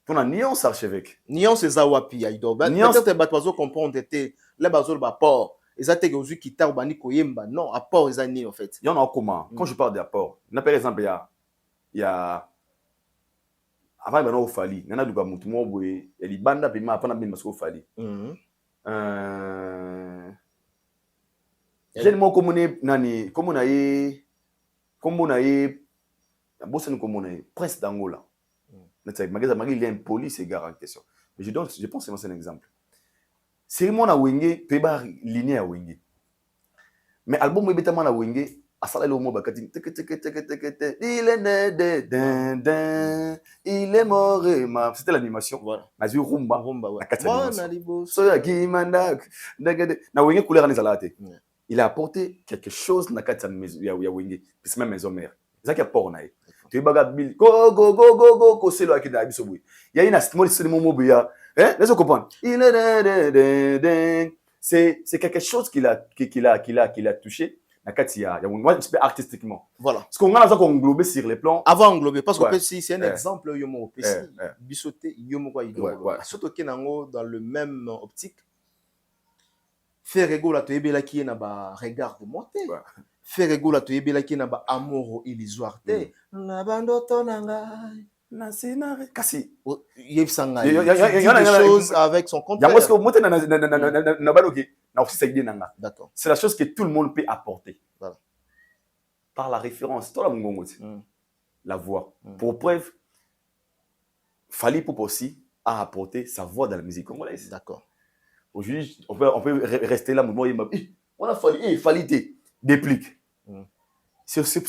Tu as nuance archevêque. Nuance Zawapi. Peut-être que tu comprends que port. Exactement aujourd'hui qui t'a ubani koyemba non apport les années en fait. Il y en a comment quand je parle d'apport. Par exemple il y a avant il y a au Fali, il y en a du bamutu mo boye, il y a des bandes puis ma pana bien parce qu'au Fali. Jeune mo communé nani comme on a bosse nous comme on a prince d'Angola. C'est magasin il y a une police et garde en question. Mais je pense que c'est un exemple. C'est mon a wenge peba ligne à wenge. Mais album est bêtement à wenge à ça le mot bakati il est mort c'était l'animation voilà mais rumba ouais so ya kimanda na wenge couleur les alate il a apporté quelque chose na kati ya wenge c'est même maison mère ça qui a port nae tu baga bil go c'est là qui da biso boy il y a une small cinéma boya laisse comprendre c'est quelque chose qu'il a touché na katia moi artistiquement voilà parce qu'on a ça englobé sur les plans avant englober parce que si c'est un exemple yomo pesi bisoté yomo quoi idolo surtout que nango dans le même optique faire rigola to ebela qui na ba regarde-moi faire rigola to ebela qui na ba amour illusoire te na bandoto nanga na scénario kasi yebsanga il y a des choses avec son contraire parce que moi na baloki na aussi ça idée nanga d'accord c'est la chose que tout le monde peut apporter voilà. Par la référence toi la mongongo la voix pour preuve Fali Poupa aussi a apporté sa voix dans la musique congolaise d'accord aujourd'hui on peut rester là on a Fali déplique c'est aussi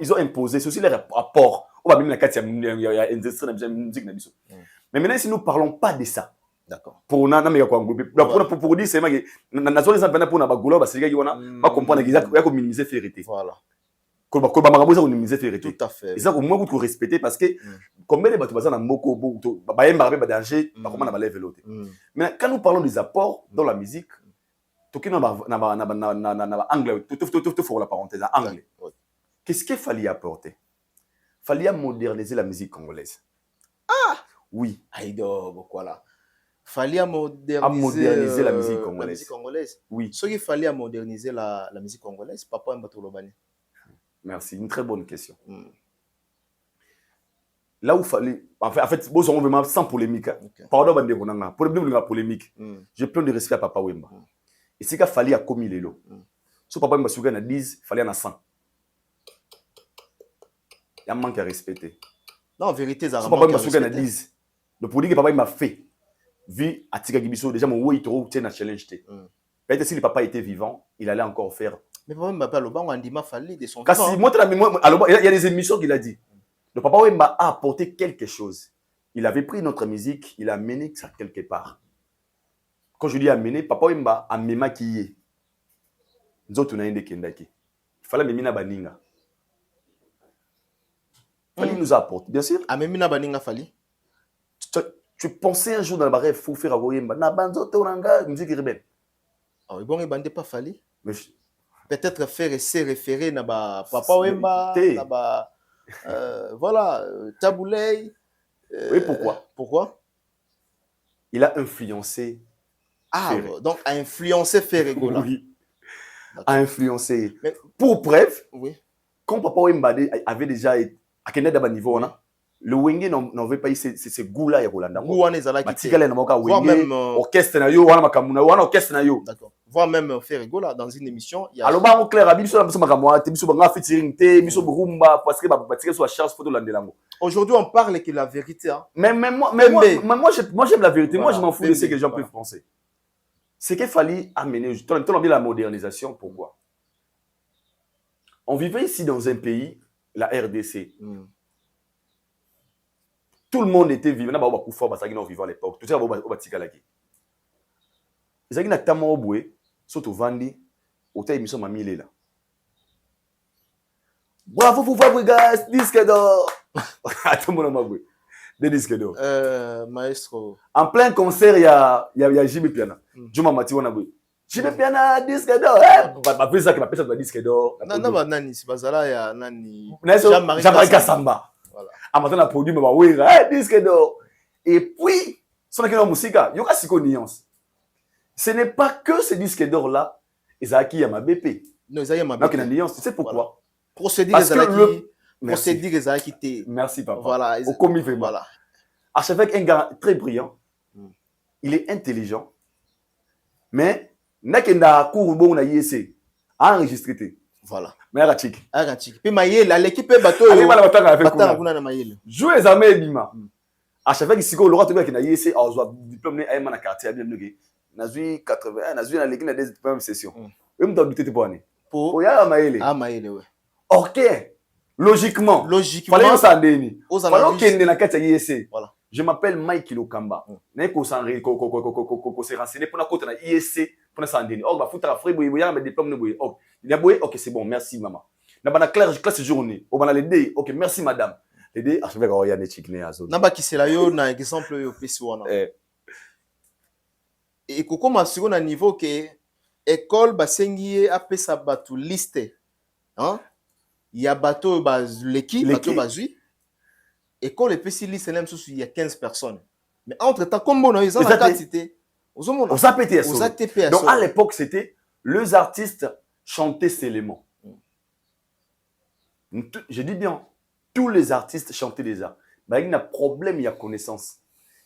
ils ont imposé c'est aussi les rapports on va même la carte il y a industrie de musique na biso mais maintenant si nous parlons pas de ça d'accord pour na mais quoi pour dire c'est que na zone ça pour na bagula ba sika ki wana ba comprendre exactement ya ko minimiser vérité voilà Kolba marabout ça on mise faire Tout à fait. Et ça au moins vous respecter parce que combien de bateaux bazana mboko ba yemba ba danger ba comment na ba level l'autre. Mais quand nous parlons des apports dans la musique, tout na anglais, tout faut la parenthèse anglais. Qu'est-ce qu'il fallait apporter? Fallait moderniser la musique congolaise. Ah oui. Aïdo, voilà. Fallait moderniser la musique congolaise. Oui. Ce qu'il fallait moderniser la musique congolaise, Papa Mbatolobani. Merci, une très bonne question. Là où fallait, en fait, bon, on veut sans polémique. Pardon, polémique. J'ai plein de respect à Papa Wemba. Et c'est qu'il fallait à commis les lots. Si Papa Wemba souga na 10, il fallait na 100. Il y a un manque à respecter. Non, en vérité, ça si Papa Wemba souga na 10, le produit que Papa Wemba fait, vu à Tika Gibiso, déjà mon way trop tient à challenge. Peut-être si le papa était vivant, il allait encore faire. Mais Papa Wemba, le banc, on dit ma fallait de son vivant. Il y a des émissions qu'il a dit. Le Papa Wemba a apporté quelque chose. Il avait pris notre musique, il a amené ça quelque part. Quand je dis amener, Papa Wemba a amené qui est. Nous autres, on a une kendaki. Il fallait amener na baninga. Il fallait nous apporter, bien sûr. Amener na baninga fallait. Tu pensais un jour dans le barré, il faut faire à Wemba. Na banzo teuranga, musique rebelle. Ah oui, bon, il bande pas fallait. Peut-être faire se référer na ba Papa Wemba, na ba voilà, Taboulay. Oui, pourquoi? Pourquoi? Il a influencé. Ah, Ferré. Donc a influencé Ferregola. Oui. A influencé. Mais, pour bref, oui. Quand Papa Wemba avait déjà à quel niveau on a, le Wenge n'en veut pas eu ce goût-là et Rolanda. Goût ezala qui était. Même orchestre na yo, wana makamuna, wana orchestre na yo. D'accord. Voir même Ferregola dans une émission. Alors bah on clair, biso na biso makamwa, te biso banga featuring te, biso burumba parce que ba tirer sur la charge photo landelango. Aujourd'hui, on parle que la vérité. Hein. Mais moi j'aime la vérité. Voilà, moi je m'en fous de ce que les gens peuvent penser. C'est qu'il fallait amener. Tu as dit la modernisation. Pourquoi? On vivait ici dans un pays, la RDC. Tout le monde était vivant. On a beaucoup de vivant à l'époque. Tout ça, on a tika laki. Les gens qui ont tellement oublié, surtout Vandi, au temps émission mamie là. Bravo pour vous, guys, disque d'or. Attends, mon nom, des disques d'or. Maestro. En plein concert, il y a JB Piana. Juma Mati Wanaboui. JB Piana, disque d'or. Ma plus ça qui m'appelle ça disque d'or. Non, nani, c'est pas ça là, il y a nani. Jean-Marie Kassamba. Voilà. À maintenant, la produit, mais oui, disque d'or. Et puis, son équipe de musique, il y a aussi une nuance. Ce n'est pas que ce disque d'or là, Isaac y a ma BP. Non, Isaac y a ma BP. Donc, il y a une nuance. Tu sais pourquoi? Voilà. Procédure Isaac qui était. Merci, papa. Voilà. Au commis vraiment. Voilà. Archevêque, un gars très brillant. Il est intelligent. Mais, n'a cours bon na IEC. Enregistré. Voilà. Mais Aratik. Puis Maïel, l'équipe est bateau. Allez, mal avec Maïel. Jouez les armées Bima. Archevêque, ici, le roi qui na IEC, a un diplôme né à un quartier bien nugué. Nazui 80, Nazui na l'équipe na des premières sessions. Même dans le tout pour année. Pour ya Maïel. Ah Maïel, ouais. OK. Logiquement. Fallait ça ndeni. Fallait kende na kati IEC. Voilà. Je m'appelle Mike Lokamba. Neko s'est renseigné pour na côté na IEC pour na sandeni. Oh ba foutra frère boy ya mes diplômes ne boy. Oh, il a boy. OK, c'est bon, merci maman. Na bana classe journée. Oh bana les dé. OK, merci madame. Les dé archevêque ya ne chikne azo. Na ba kisela yo na exemple yo pesi wana. Et koko masiko na niveau que école basengi apesa batu liste. Hein? Il y a bateau l'équipe bateau bazui école epesi liste même sous il y a 15 personnes mais entre temps comme on a ils ont la quantité aux ATP. Donc à l'époque c'était les artistes chantaient ces éléments. Je dis bien tous les artistes chantaient déjà. Bah il y a un problème, il y a connaissance.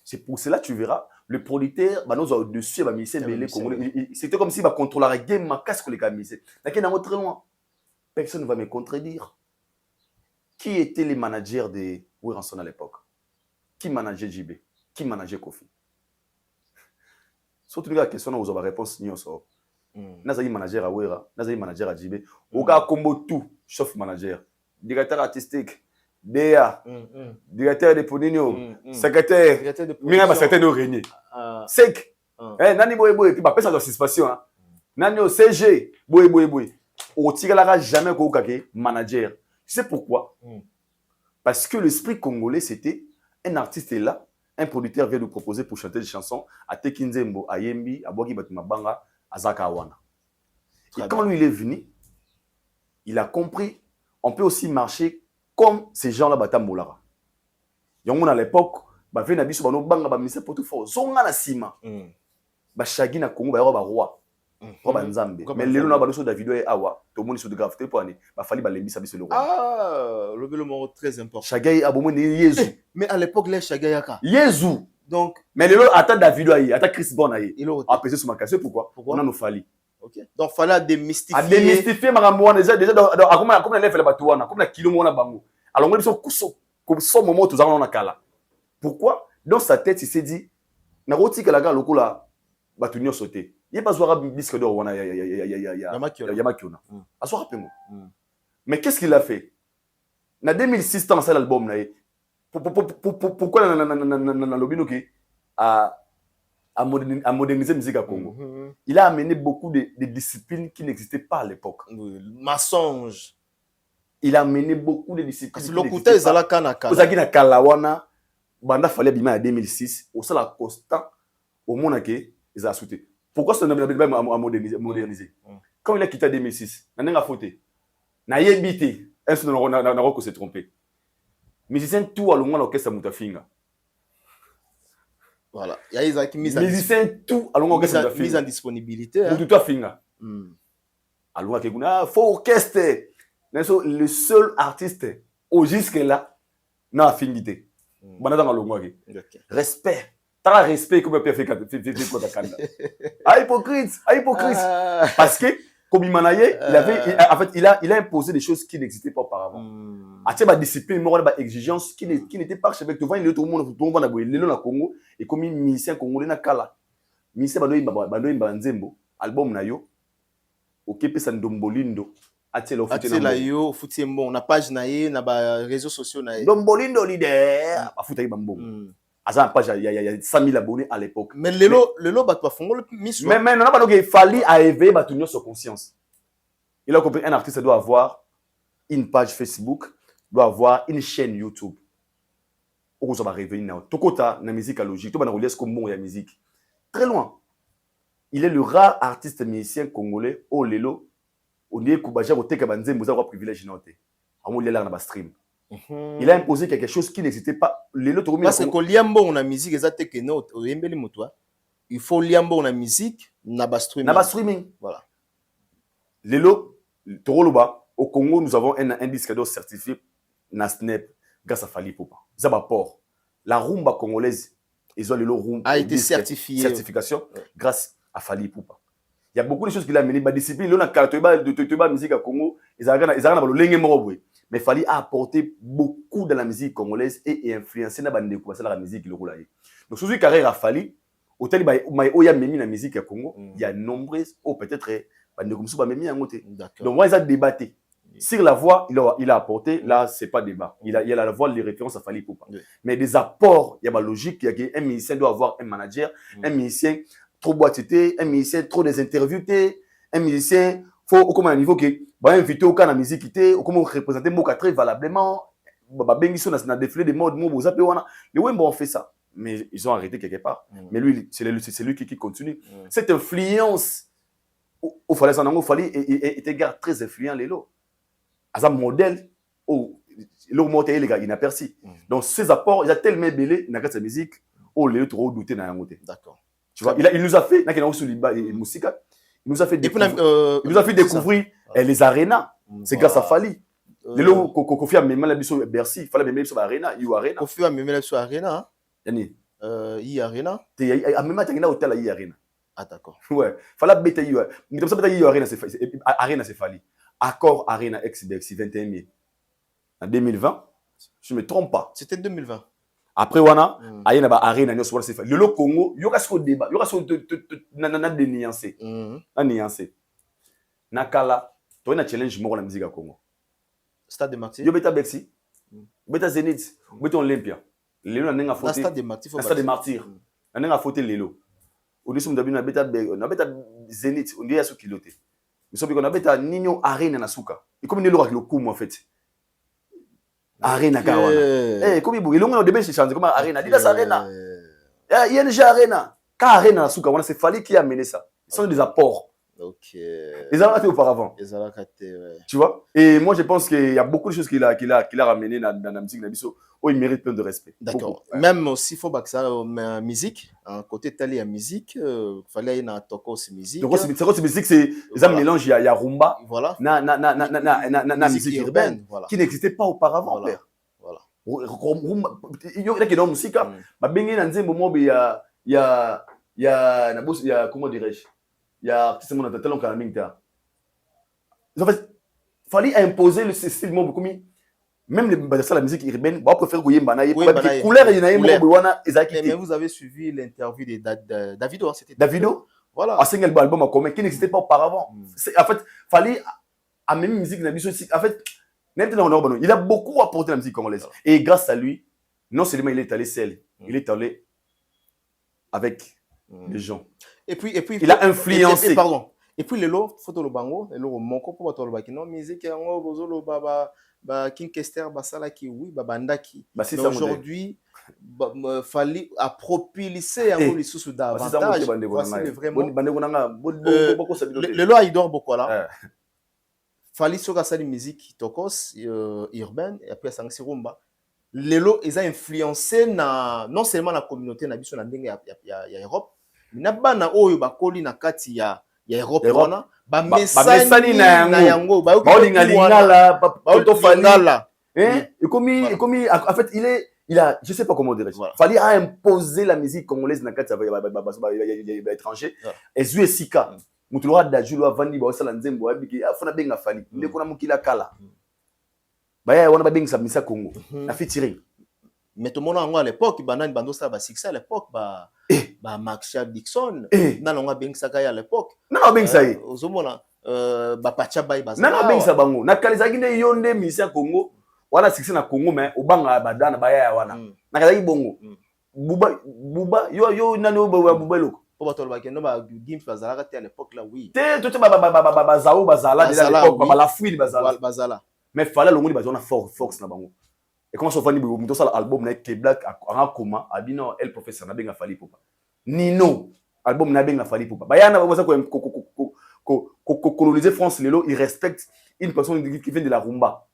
C'est pour cela tu verras le producteur nous au-dessus va misser c'était comme si va contrôler la game ma casque les camisés. Là qui est très loin. Personne ne va me contredire. Qui étaient les managers de Wiranson à l'époque? Qui manageait JB? Qui manageait Kofi? Surtout la question, vous avez la réponse. Nazali manager à Wira, Nazali manager à JB. Oga combo tout, sauf manager. Directeur artistique, DA, directeur de Ponino, secrétaire, secrétaire de Régnier. Sec. Nani boy boy, qui va passer dans cette situation. Nani CG, boy boy boy. au tigalaka jamais kokake manager. Tu sais pourquoi? Parce que l'esprit congolais, c'était un artiste est là, un producteur vient nous proposer pour chanter des chansons à Tekinzembo, à Yembi, à Bogi Batumabanga, à Zakawana. Et quand lui il est venu, il a compris, on peut aussi marcher comme ces gens-là batambolara. Yongo à l'époque, ba vena biso ba no banga ba mise potu fo zonga na sima. Ba shagi na Congo ba yoro ba roi. Roi Nzambe. Mais lelo na ba so Davido e awa, to moni so de grave te po ani, ba fali ba lembi sa biso le roi. Ah, le mot très important. Shagai abomo ni Yezu. Mais à l'époque les Shagayaka. Yezu. Donc mais lelo ata Davido ayi, ata Chris Brown ayi. Il a pesé sur ma casse pourquoi? On a nous fali. OK. Donc fallait démystifier. A démystifier makambo wana déjà akoma comme na lefela batu wana, comme na kilo mona bango. Alors ngoli so kuso comme so moment tous na kala. Pourquoi? Dans sa tête, il s'est dit, na roti que la gare lokola batunyo sauté. Il pas zoara bisque d'or wana Yamakiona. Asoara pengo. Mais qu'est-ce qu'il a fait? Na 2006 dans cet album là. Pourquoi na lobino qui a moderniser la musique à Congo? Il a amené beaucoup de disciplines qui n'existaient pas à l'époque. Mensonge. Il a amené beaucoup de disciplines. Parce que l'okuta ezalaka na kala. Ozaki na kala wana. Banda fallait bima en 2006 au sala constant au monde que ils a sauté. Pourquoi ça n'a pas modernisé? Quand il a quitté en 2006, n'a pas fauté. N'a yebité, est-ce que s'est trompé? Musicien tout à l'ongwa l'orchestre Mutafinga. Voilà, il y a Isaac musicien tout à l'ongwa l'orchestre Mutafinga. Mise en disponibilité. Mutafinga. Alors que kuna faut orchestre. Le seul artiste au jusque là n'a affinité. Respect. T'as respect comme tu as fait hypocrite. Parce que comme il a imposé des choses qui n'existaient pas auparavant. Il y a discipline, il y a exigence qui n'était pas chez tout le monde au Congo et comme musicien congolais na kala. Musicien banoyi Nzembo album na yo. Okepe Sandombolindo. Atela yo futiembo na page na ye na ba réseaux sociaux na ye. Dombolindo leader afutayi bambongo. Asa page il y a 100 000 abonnés à l'époque. Mais lelo bato fongo miso. Mais non pas donc il fallait à éveiller batunyo sur conscience. Il a compris un artiste doit avoir une page Facebook, doit avoir une chaîne YouTube. Au ça va réveiller na tokota na musique logique, to ba na relier comme bon ya musique. Très loin. Il est le rare artiste musicien congolais au lelo. On dit que Baja Oteka Banzembo a un privilège noté. Il a stream. Il a imposé quelque chose qui n'existait pas. Parce que liambo on a musique exacte que non oyembeli mutwa. Il faut liambo on a musique na ba streaming. Na ba streaming. Voilà. Lelo Toroloba au Congo nous avons un disque d'or certifié na Snap grâce à Fally Ipupa. Ça va port. La rumba congolaise ils ont le rumba a été certifié. Certification grâce à Fally Ipupa. Il y a beaucoup de choses qu'il a mené. La discipline, il y a de musique à Congo. Ils ont mais il fallait apporter beaucoup de la musique congolaise et influencer la musique. Donc, sous une carrière à Fally, au tel il y a même la musique à Congo, il y a nombreuses, ou peut-être, donc, moi, ils ont débattu. Sur la voix, il a apporté, là, c'est pas débat. Il y a la voix, les références à Fally Ipupa. Mais des apports, il y a ma logique, il y a un musicien doit avoir un manager, un musicien. Trop boitité, un musicien trop des interviews, un musicien faut comme un niveau que va inviter au cas de musique ou comment représenter Moka très valablement bengiso na défilé de mode mo bozape wana les Wemba ont fait ça mais ils ont arrêté quelque part mais lui c'est lui qui continue cette influence au fallait ça nango fallait était gars très influent lelo as un modèle au le monter les gars inaperçu donc ces apports il a tellement belé dans cette musique au lieu trop douter na yangote. D'accord. Tu vois, il nous a fait, il nous a fait découvrir les arénas. C'est grâce à Fally. Le Kofi a même la biso Bercy, il fallait même sur l'arena, il y a arena. Kofi a même la sur arena. Yani. Il y a arena. Il y a même un hôtel il y a arena. Ah d'accord. Ouais, fallait bêter il y a. Mais comme ça bêter il y a arena c'est arena c'est Fally. Accord arena ex-Bercy 21 mai. En 2020, je me trompe pas. C'était 2020. Après wana aye na ba arena nyo so c'est le Congo yoka ce débat yoka ce na dénuancé na nuancé nakala to na challenge moko na musique ya Congo Stade de Martyrs yo beta Bercy beta Zénith beta Olympia lelo na nga fauté Stade de Martyrs na nga fauté lelo odiso mdabi na beta Zénith on dit ya so kiloté mais soki on a beta nino arena na suka et comme nelo le coup en fait arena kawana comme il longa au début c'est changé comme arena dit ça arena il y a déjà arena ka arena na suka on c'est Fally qui a mené ça ce sont des apports. Ok. Les a ratés auparavant. Les a ratés, ouais. Tu vois? Et moi, je pense qu'il y a beaucoup de choses qu'il a ramené dans la musique Nabiso. Oh, il mérite plein de respect. D'accord. Ouais. Même aussi, il faut que ça, musique, côté tali à musique, il fallait y avoir toko aussi musique. Toko c'est musique, c'est un mélange, il y a rumba. Voilà. Na musique urbaine. Voilà. Qui n'existait pas auparavant, voilà. Père. Voilà. Il y a qui dans musique, bah, bengi dans un moment, il y a, comment dirais-je? Il y a artiste mon talent quand même en fait Fally a imposé le style mo beaucoup même la musique urbaine ba préfère goyer banaye couleur et naïe mo wana ezaki. Mais vous avez suivi l'interview de Davido, c'était Davido, voilà, un single album à commun qui n'existait pas auparavant. En fait Fally a même musique Nabiso, en fait il a beaucoup apporté à la musique congolaise et grâce à lui non seulement il est allé seul, il est allé avec les gens. Et puis il a influencé. Pardon. Et puis les lots, photo le bango, les lots monko pour toi le bakino musique et en gros le baba King Kester basala qui oui babandaki. Mais aujourd'hui Fally a propulsé un peu les sous davantage. C'est vraiment. Le lot il dort beaucoup là. Fally soka sali musique tokos urbaine et après sang rumba. Les lots ils a influencé non seulement la communauté na biso na ndenge ya Europe. Nabana oyo bakoli na kati ya Europe wana ba mesani na yango ba lingala et comme en fait il a je sais pas comment dire. Fally a imposé la musique congolaise na kati ya étranger ezue sika mutu lwa daju lwa vandi ba osala nzembo abiki afuna benga Fally ndeko na mukila kala baya wana ba benga sa misa Congo na featuring. Mais tout le monde à l'époque banani bando ça ba succès à l'époque ba Marshall Dixon nalonga bengisa à l'époque non bengisa ozomona ba pacha bay ba non bengisa bango na kalizaki nde yonde misa Congo wana succès na Congo mais obanga badana baya wana na kalizaki bongo buba yo nani buba loko po batolo ba kendo ba gimp bazalaka te à l'époque là oui te tout ba zao bazala déjà à l'époque ba la fuite bazala mais fallait longo ba zona force na bango. Et comment ça fait ni ça album na ke black en coma abino el professeur na benga Fally Poupa Nino album na benga Fally Poupa bayana ba ko coloniser France lelo il respecte une personne qui vient de la rumba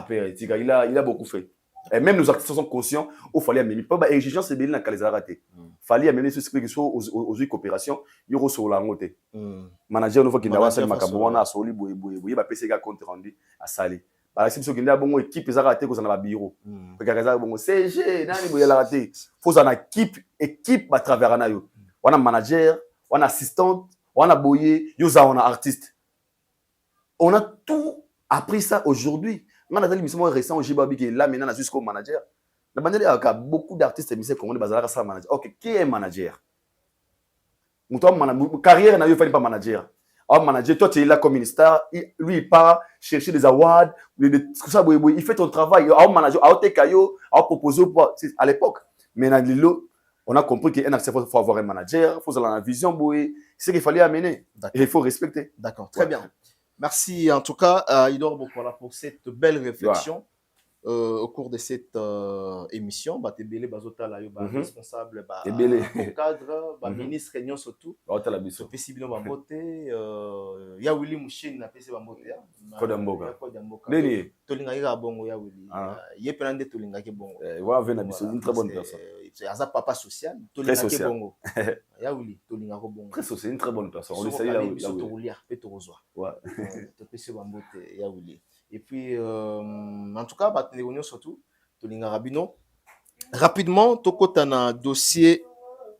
père tika il a beaucoup fait et même nos artistes sont conscients au Fally a même pas ba exigence c'est bien na kaleza raté Fally a mené ce qui sont aux coopération yoro so la ngote manager nouveau qui na wasali makambo wana asoli boye ba PC ga compte rendu à Sali. Bah si vous avez une équipe, ils ont raté que ça na bureau. Regardez bon CG, nani boya la raté. Faut ça na équipe à travers anayo. On a manager, on a assistante, on a boyer, on a artiste. On a tout appris ça aujourd'hui. On a des émissions récentes au Jibabi qui est là maintenant jusqu'au manager. La manière il y a beaucoup d'artistes et musiciens congolais bazala ça manager. OK, qui est manager? Mon carrière n'a eu pas manager. Manager, toi tu es là comme une star, lui il part chercher des awards, il fait ton travail, manager, proposer à l'époque. Mais on a compris qu'un artiste faut avoir un manager, il faut avoir la vision, c'est ce qu'il fallait amener et il faut respecter. D'accord, très bien. Merci en tout cas Idor Bokola pour cette belle réflexion. Au cours de cette émission, Tebele Bazotala, responsable, cadre, ministre, réunion surtout. Possible Bambote, ya Willy Mouchin na PC Bambote. Kodamboka. Neni. Tolinga bongo ya Willy. Ye penande tolinga ke bongo. Wa vena biso une très bonne personne. C'est un papa social. Tolinga ke bongo. Ya Willy, tolinga ko bongo. Très social, une très bonne personne. On le salue là. Biso to roulier, pe to rezoa. Ouais. To PC Bambote ya Willy. Et puis, en tout cas, surtout, Rabino. Rapidement, tu as un dossier,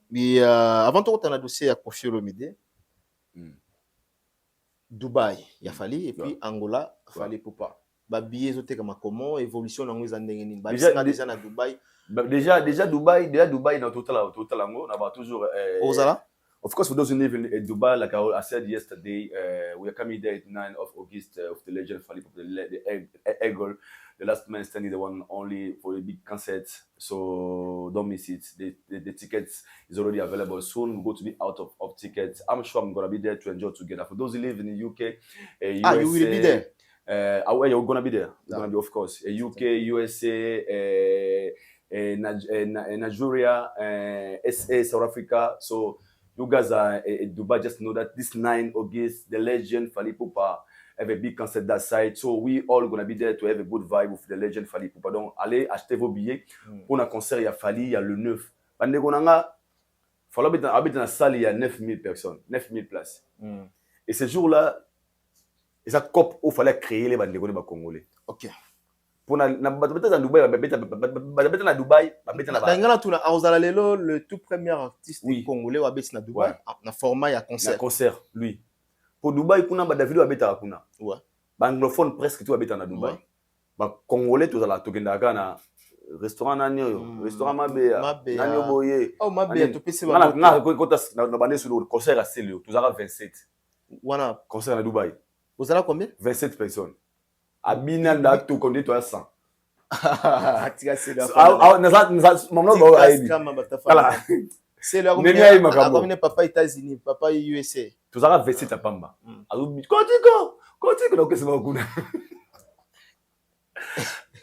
mais avant tu as un dossier à confier le midi. Dubaï, il a fallu, et puis Angola, il fallait Poupa. Billet, comment évolution dans les années. Déjà à Dubaï. Déjà Dubaï, dans total on a toujours. Ozala? Of course, for those who live in Dubai, like I said yesterday, we are coming there at 9th of August of the legend Fally Ipupa, the Eagle, the last man standing, the one only for a big concert. So don't miss it. The tickets is already available soon. We're going to be out of tickets. I'm sure I'm going to be there to enjoy together. For those who live in the UK, USA, you will be there. You're going to be there. You're Yeah. going to be, of course. UK, USA, Nigeria, SA, South Africa. So you guys are in Dubai. Just know that this 9 August, the legend Fally Ipupa have a big concert that side. So we all gonna be there to have a good vibe with the legend Fally Ipupa. Donc allez acheter vos billets pour un concert. Il y a Fally, il y a le 9. Bande konanga, Fally habite dans la salle, il y a 9000 personnes, 9000 places. Et ce jour-là, ils a cop où fallait créer les bandes congolais. Ok. Pour na battre dans Dubaï, battre na Dubaï, battre na Dangala tuna auzala lelo le tout premier artiste Oui. congolais wa beti na Dubaï Ouais. na format ya un concert. concert, lui. Pour Dubaï, kuna ba Davido abeta kuna. Ouais. Ba anglophone presque tout abeta na Dubaï. Ouais. Ba congolais tout la tokenda na restaurant nani yo, restaurant Mabea. Mabea. Nani boye. Oh Mabea to pese Na ba. na kota na bande sur le concert à Célio, tout ça 27. Wana Concert na Dubaï. ozala combien? 27 personnes. Abina da to kondi to à 100. Atika c'est là. Maman ba aibi. Voilà. C'est là Neni ayi makambo. comme papa États-Unis, papa USA. Tout ça 27 à Pamba. Azo Kotiko donc c'est beaucoup.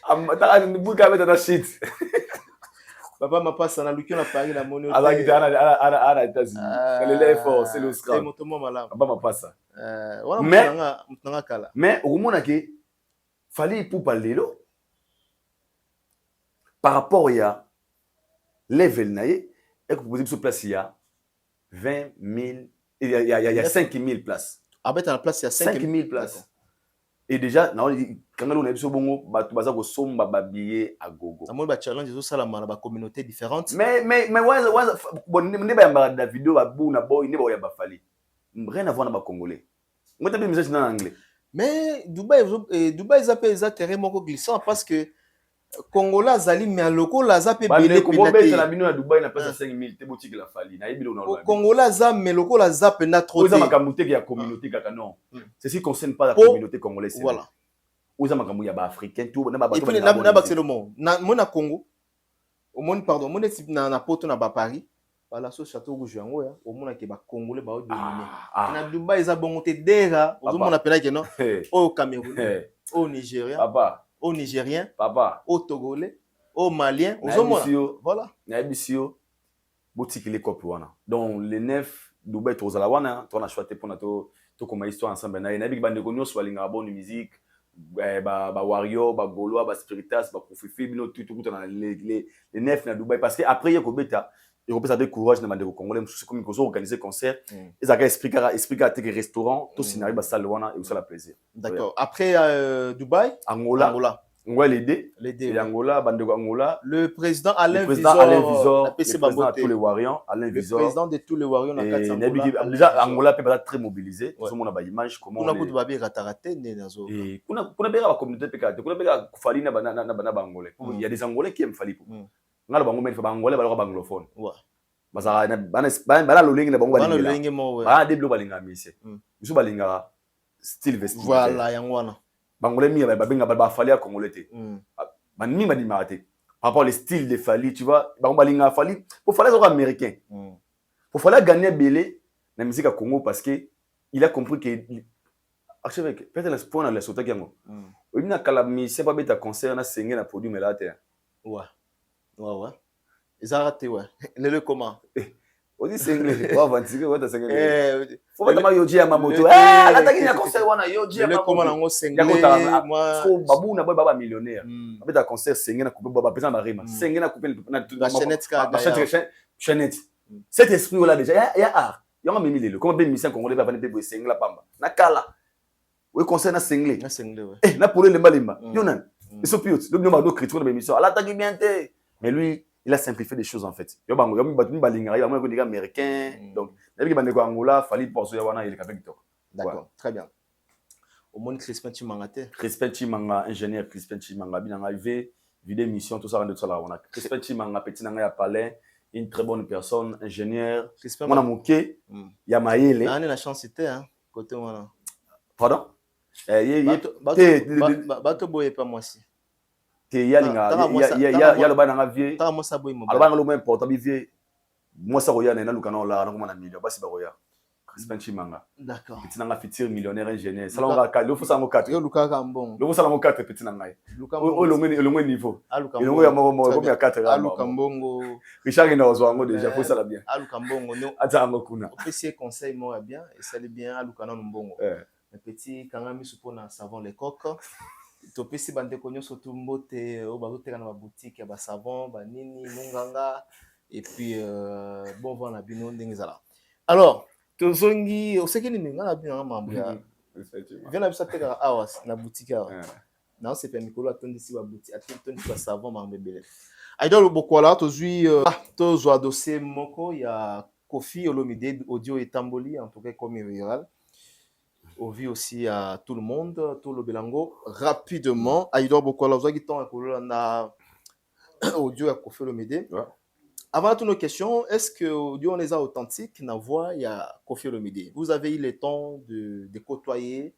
Amata ni buka beta na shit. Papa m'a passé na luki na Paris na mono. Ala ana États-Unis. Le effort, c'est le scrum. C'est motomo malam. Papa m'a pas ça. Wana mutanga kala. Mais au moment que Fally Ipupa lelo par rapport à level naie et que vous sur place il y a 20 000 il y a 5 000 places. Abet na place il y a 5 000 places. Et déjà quand on est sur bongo batu baza ko somba ba billet à gogo. Na mo ba challenge zo sala na ba communauté différentes. Mais bon ne ba yamba da vidéo ba bu na boy ne ba ya ba Fally. Rien à voir na ba congolais. Moi t'as message en anglais. Mais Dubaï zappé za terrain moko glissant parce que Congolais zali mais loko la zappé belé pénaté. Na bino na Dubaï na place 5 000 te boutique la Fally. Na yebilo na lo. Congolais za mais loko la zappé na trop. Oza makamute ya communauté kaka non. Ceci concerne pas la communauté congolaise. Voilà. Oza makamu ya ba africain tout na ba bato. Et puis na ba c'est le monde. Na mona Congo. Au monde pardon, mona na poto na ba Paris. Voilà so château rouge yango ya. Au mona ke ba Congolais ba dominer. Na Dubaï za bongote dera. Ozo mona pena ke non. Au Cameroun, au Nigeria. Papa. Au Nigérien, papa, au Togolais, au Malien, aux hommes. Voilà. Naibisio, boutique les copies. Donc les 9 Dubaï tozala wana, tu as choisi pour nato, tu comme histoire ensemble. Na nabi bande konyo swalinga bonne musique, ba Wario, ba Goloa, ba Spiritas, ba Kofifi, bino tout dans les 9 na Dubaï parce que après il beta il repose avec courage na bande congolais, c'est comme ils ont organisé concert, ils ont expliqué à tes restaurants, tout scénario ba salle wana et ça la plaisir. D'accord. Après Dubaï, Angola. Ouais, l'aider. Et Angola, Bandego Angola. Le président Alain Visor. Le président de tous les Warriors, Alain Visor. Le président de tous les Warriors. Déjà, Angola peut être très mobilisé. Tout le monde a une image. Comment on a beaucoup de raté. Et on a la communauté PK. On a Fally na Angolais. Il y a des Angolais qui aiment Fally. On a le Bango, mais il Angolais, il y a anglophone. Bana lolingi na bango balinga. Bana deblo balinga mise. Biso balinga style vestimentaire. Voilà, yangwana. Bangolais mi ba Fally à congolais te ban mi ba dimate par rapport le style de Fally tu vois balinga Fally pour Fally aux américain pour Fally gagner belé na musique à Congo parce que il a compris que archevêque peut-être l'espoir na la sota kiango oui na kala mi c'est pas beta concert na sengé na produit mais là te ouais ils ont raté ouais le comment on dit sengé wa vantique wa ta sengé faut pas demander yoji ya mamoto la taki na concert wana yoji ya mamoto comment nango sengé moi trop babu na boy baba millionnaire abeta concert sengé na couper baba pesa marima sengé na couper na chaînette cet esprit là déjà il y a art il y a même milé comment ben musicien congolais va venir be sengé la pamba na kala oui concert na sengé ouais na pour le lemba yonan ils sont piot donc nous ma critique na émission ala taki bien te mais lui il a simplifié des choses en fait. Il y a des américains, donc il y a des Angola, Fally pour wana il est capable de. D'accord, très bien. Au monde Crispin Chimangate. Crispin Chimanga, ingénieur Crispin Chimanga, bien arrivé, vidéo mission tout ça rendu ça là. On a Crispin Chimanga petit nanga ya palais, une très bonne personne, ingénieur. Crispin Mon amoké, Yamaele. On a la chance c'était hein côté moi. Pardon? Bato boye pas moi si. Il y a le ban dans vie. Ta moi ça boye mo. Alors le même portable vie. Moi ça roya na lukana la na kuma na million basi ba roya. Crispin Chimanga. D'accord. Petit nanga futur millionnaire ingénieur. Salon ga ka, le faut ça mo 4. Yo luka ka mbongo. Le faut ça mo 4 petit nanga. O le niveau. Aluka mbongo. Ya mo comme ya 4 là. Aluka mbongo. Richard ina ozo ngo déjà faut ça la bien. Aluka mbongo no. Ata ngo kuna. Officier conseil mo bien et ça bien aluka na mbongo. Mais petit kanga mi supona savon les coques. Topesi bande konyo surtout mbote o bazoteka na boutique ya ba savon ba nini munganga et puis bon voilà bino ndengezala. Alors tozongi oseki nini ngala bino mambo ya vient na bisateka awas na boutique awa na c'est pas mikolo atondisi ba boutique atondisi ba savon mambo bele idol bokola tozui tozwa dossier moko ya Koffi Olomide audio etamboli en tout cas comme viral. Au vu aussi à tout le monde, tout le Belango, rapidement. Aïdor Bokola, vous avez dit audio à Koffi Olomide. Avant toutes nos questions, est-ce que audio on les a authentiques? Na voix, il y a Koffi Olomide. Vous avez eu le temps de côtoyer,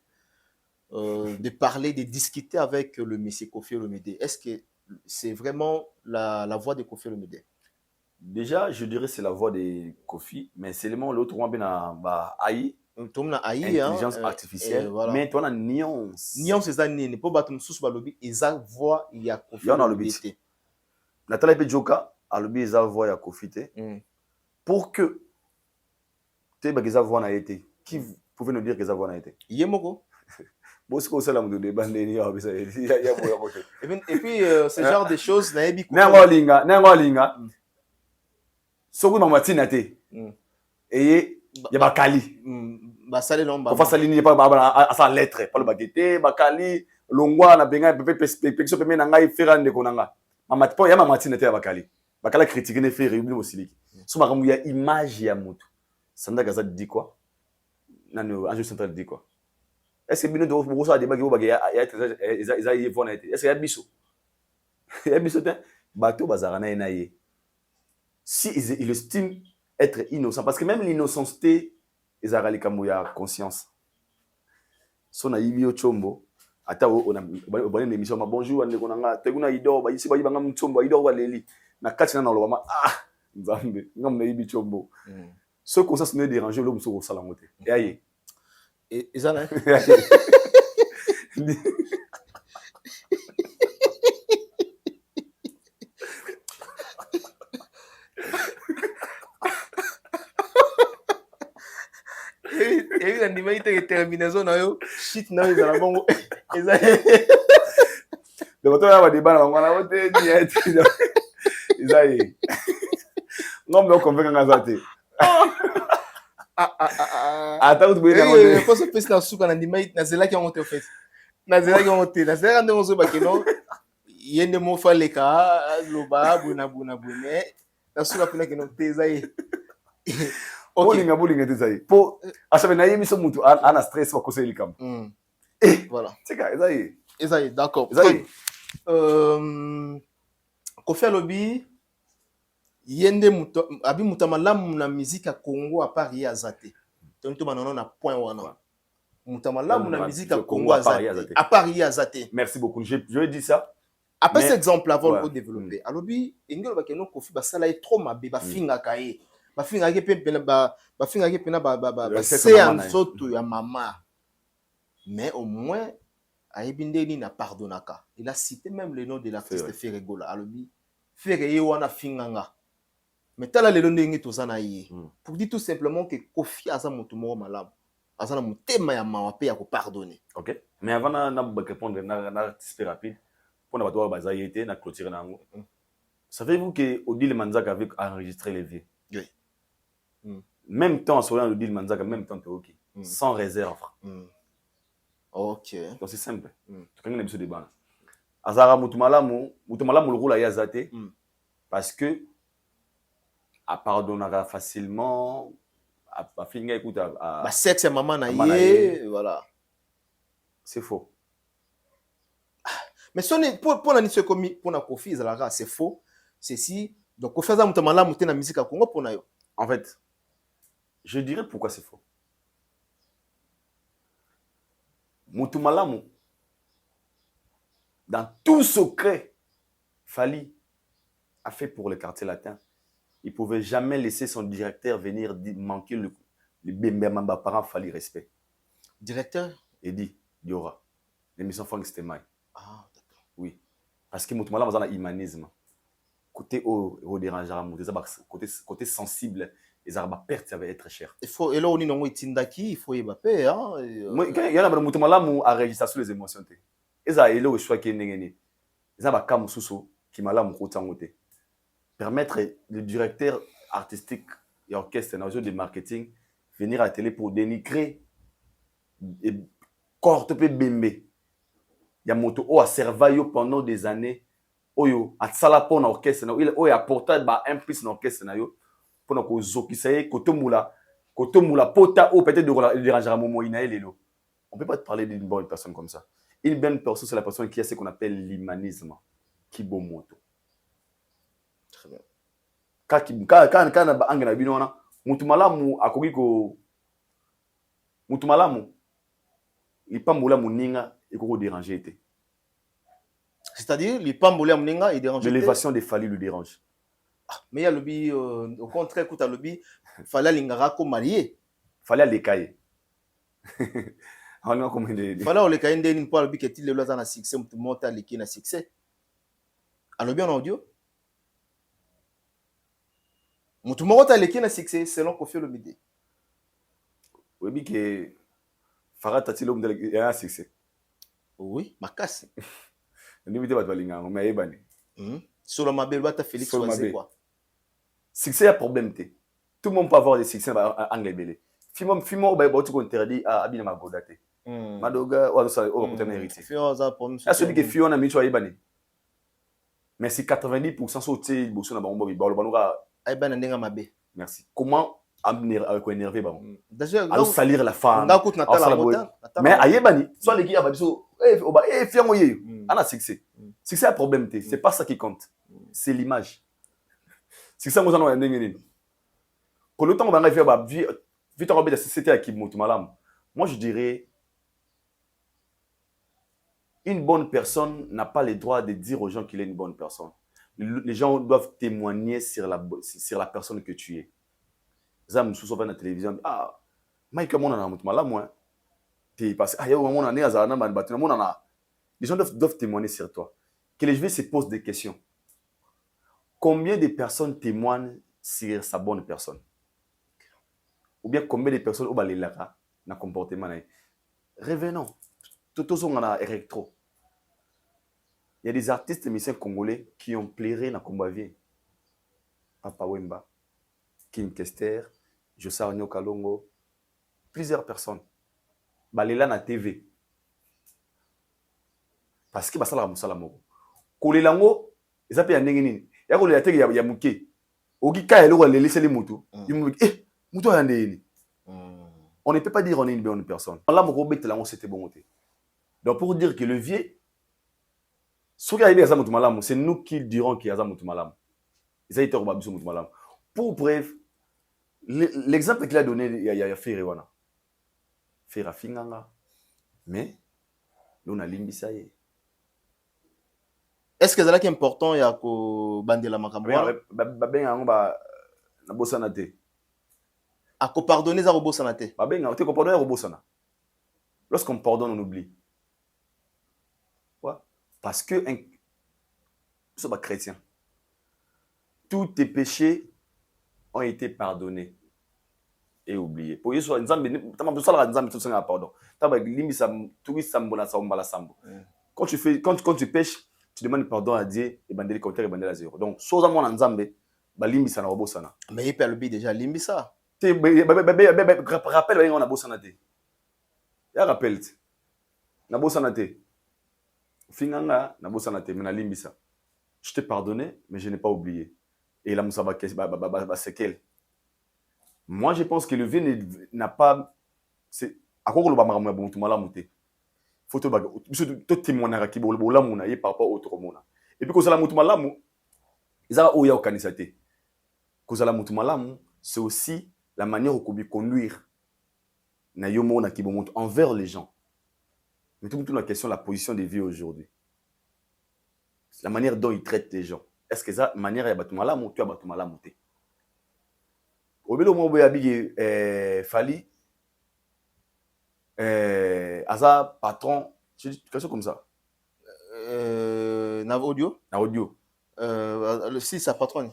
de parler, de discuter avec le monsieur Koffi Olomide. Est-ce que c'est vraiment la voix de Koffi Olomide? Déjà, je dirais que c'est la voix de Koffi, mais c'est l'autre one bah AI. Intelligence artificielle, voilà. Mais toi, on a nuance. Nuance, c'est ça, nini. Pour battre sous le lobby, ils ont voix, il y a Koffi. Il y a un lobby. Nathalie Pejoka, a lobby, ils ont voix, il y a Koffi. Pour que tu aies une voix, qui pouvait nous dire que ça voix n'a été? Il y a moko. Et puis, ce genre de choses, n'a pas linga. Soku na matina te. Et il y a bakali. Basale non ba. Faut ça ligne pas à sa lettre, pas le baguette, bakali, longwa na benga pepe perspective pe na ngai ferande konanga. Mama po ya mama matina te ya bakali. Bakala critiquer ne faire ibino mosiliki. So makamu ya image ya mutu. Sanda gaza dit quoi? Nano enjeu central dit quoi? Est-ce que bino do beaucoup ça débat que bagay ya eza yevona été. Est-ce que ya biso? Ya biso te bato bazarana na ye. Si il estime être innocent, parce que même l'innocenceté, ils ont la conscience. Son aïbi au chombo, ata on a une émission, bonjour, on a teguna ido, ici ba ibanga mchombo, ido wa leli, na katina na lobama, nzambe, ngam na ibi chombo. Ce qu'on ça se ne déranger l'homme sur salamote. Et aïe. Et ça là. Et la nimalité de terminaison na yo shit na yo za bongo eza le bato ya ba débat na ngwana wote diet izayi ngombe okonveka ngazate ata utubwele ngombe faut se pesa na suka na nimait na zela ki on te fait na zela ki on te na zela ndo zo bakeno yende mo faleka loba buna bune na suka pina keno tezayi. Okay. Bowling était ça. Pour acheter na yemi so mutu ana stress wa koseli kam. Voilà. C'est ça, ezayi. Ezayi, d'accord. Koffi Olomide yende muto abi mutamalamu na musique ya Congo à Paris azate. Tonto banana na point wana. Mutamalamu na musique ya Congo azate. À Paris azate. Merci beaucoup. Je dis ça. Après cet exemple avant de développer. Alobi engelo bakeno Koffi basala trop mabe ba finga kae. Bafinga ke pena ba c'est un soto ya mama. Mais au moins Aibindeni n'a pardonnaka. Il a cité même le nom de l'artiste Ferregola. Alobi Ferre wana finganga. Mais tala le nom ngi tozana yi. Pour dire tout simplement que Koffi aza mutu mo malamu. Aza na mutema ya mawa pe ya ko pardonner. OK. Mais avant na répondre na artiste rapide pour na bato baza yete na clôturer na ngo. Savez-vous que Odile Manzaka avait enregistré les vieux? Oui. Même temps, sur le deal Manzaka, même temps, OK. Sans réserve. OK. Donc c'est simple. Tu connais l'épisode de Bana. Azara Mutumalamu le roule à Yazate. Parce que, à pardonnera facilement, à finir écoute à. Sexe maman naïe, voilà. C'est faux. Mais pour la niche comme pour la Koffi, c'est faux. C'est si Donc, au fait, ça, mutamala, mute na musique à Congo pour na yo. En fait, je dirais pourquoi c'est faux. Mutumalamu, dans tout secret, Fali a fait pour le quartier latin. Il ne pouvait jamais laisser son directeur venir manquer le Bemba parents Fali respect. Directeur? Eddie Diora. L'émission Frank Stemai. Ah, d'accord. Oui. Parce que Mutumalamu a un humanisme. Côté au dérangeant, côté sensible, les arbres pertes, ça va être cher. Il faut, et là, on est dans Tindaki, il faut y baper, hein. Il y a un Mutumalamu à réagir sur les émotions. Et ça, il y a le choix qui est négatif. Il y a un cas qui m'a l'air permettre le directeur artistique et orchestre dans le jeu de marketing venir à la télé pour dénigrer et corte pe bembe. Il y a moto o a servi pendant des années. Oyo a sala pour l'orchestre na il oyo apporta ba un plus l'orchestre na yo pour na ko zokisaye koto mula pota o peut-être de déranger momo ina lelo. On peut pas te parler d'une bonne personne comme ça. Une bonne personne c'est la personne qui a ce qu'on appelle l'humanisme qui bon moto. Très bien. Quand na angana bino wana mutumalamu akoki ko mutumalamu ipambola muninga ekoko déranger été. C'est-à-dire, les pambolés amninga, ils dérangent. L'élévation des Fali le dérange. Ah, mais il y a le au contraire, écoute, le bi, fallait l'ingara comme marié. Fallait les cailler. Fallait on les cailler d'une part le bi qui est le loisir na succès, monte à l'équipe na succès. Alors bien en audio. Monte monte à l'équipe na succès selon qu'on fait le midi. Oui, bi que Farah tati l'homme de la succès. Oui, ma casse. Limité va balinga, on m'a ébani. Sur le mabel, bata Félix choisir quoi. Succès a problème té. Tout le monde peut avoir des succès en anglais belé. Fimo ba tu interdit à abina magodate. Madoga ou ça on peut mériter. Fio ça problème. À celui qui Fio na mi choisir ébani. Mais si 90% sauté bosso na bombo bi balo banoga ay bana ndenga mabe. Merci. Comment amener avec énervé ba. Déjà à salir la femme. Mais ayebani soit les qui a biso fiango yeyo. Ana succès. Succès a problème té, c'est pas ça qui compte. C'est l'image. Succès mo zano ndengeni. Pour le temps on va arriver à vite en la société à qui mutumalam. Moi je dirais une bonne personne n'a pas le droit de dire aux gens qu'il est une bonne personne. Les gens doivent témoigner sur la personne que tu es. Zam sous sur la télévision ah Mike mon na mutumalam moi. T'es passé ah yo mon année azana man batuna mon na. Les gens doivent témoigner sur toi. Que les jeunes se posent des questions. Combien de personnes témoignent sur sa bonne personne? Ou bien combien de personnes au balilaka na comportement? Revenons. Tout son en a électro. Il y a des artistes musiciens congolais qui ont plairé dans combat vie. Papa Wemba, Kim Kester, Jossar Kalongo, plusieurs personnes. Balela na TV. Parce que basala musala moko. Kolelango, ezape ya ndenge nini? Ya kolela teke ya muke. Oki ka eloko le laisser les mutu. Il me dit mutu ya ndeni. On ne peut pas dire on est une bonne personne. Là moko betelango c'était bon côté. Donc pour dire que le vieux c'est nous qui dirons qu'il y a mutumalam. Ils ont été au babiso mutumalam. Pour bref, l'exemple qu'il a donné il y a fait Rewana. Fait Rafinganga. Mais nous on a limbisa. Est-ce que c'est là qui est important, il y a que bandela makamboa? Ben ba na bosana te. A ko pardonner za robosana te. Ben on te ko pardonner robosana. Lorsqu'on pardonne, on oublie. Ouais. Parce que nous sommes chrétiens. Tous tes péchés ont été pardonnés et oubliés. Pour Yesu nzambe tama busala nzambe tout ça pardon. Taba limbisa tout sambo na sambala sambo. Quand tu pêches, tu demandes pardon à Dieu et bandeli compteur et bandeli à zéro. Donc soza mona nzambe ba limbisa na robosana. Mais il peut le déjà limbisa. Rappelle on a bosana te. Ya rappelle. Na bosana te. Finganga na bosana te mais na limbisa. Je t'ai pardonné mais je n'ai pas oublié. Et là Moussa ba sekel. Moi je pense que le vieux n'a pas c'est à quoi le ba maramu bon tout malamu te. Faut te témoigner qui bo la mona par rapport au autre mona. Et puis que ça la mutu malamu eza oya okanisa te kozala mutu malamu c'est aussi la manière okobi conduire na yo moko na kibomoto envers les gens. Mais tout la question la position des vieux aujourd'hui, la manière dont ils traitent les gens, est-ce que ça manière ya batu malamu tu ya batu malamu te obelo mo boya bigi Fally asa patron quelque chose comme ça na audio le si sa patron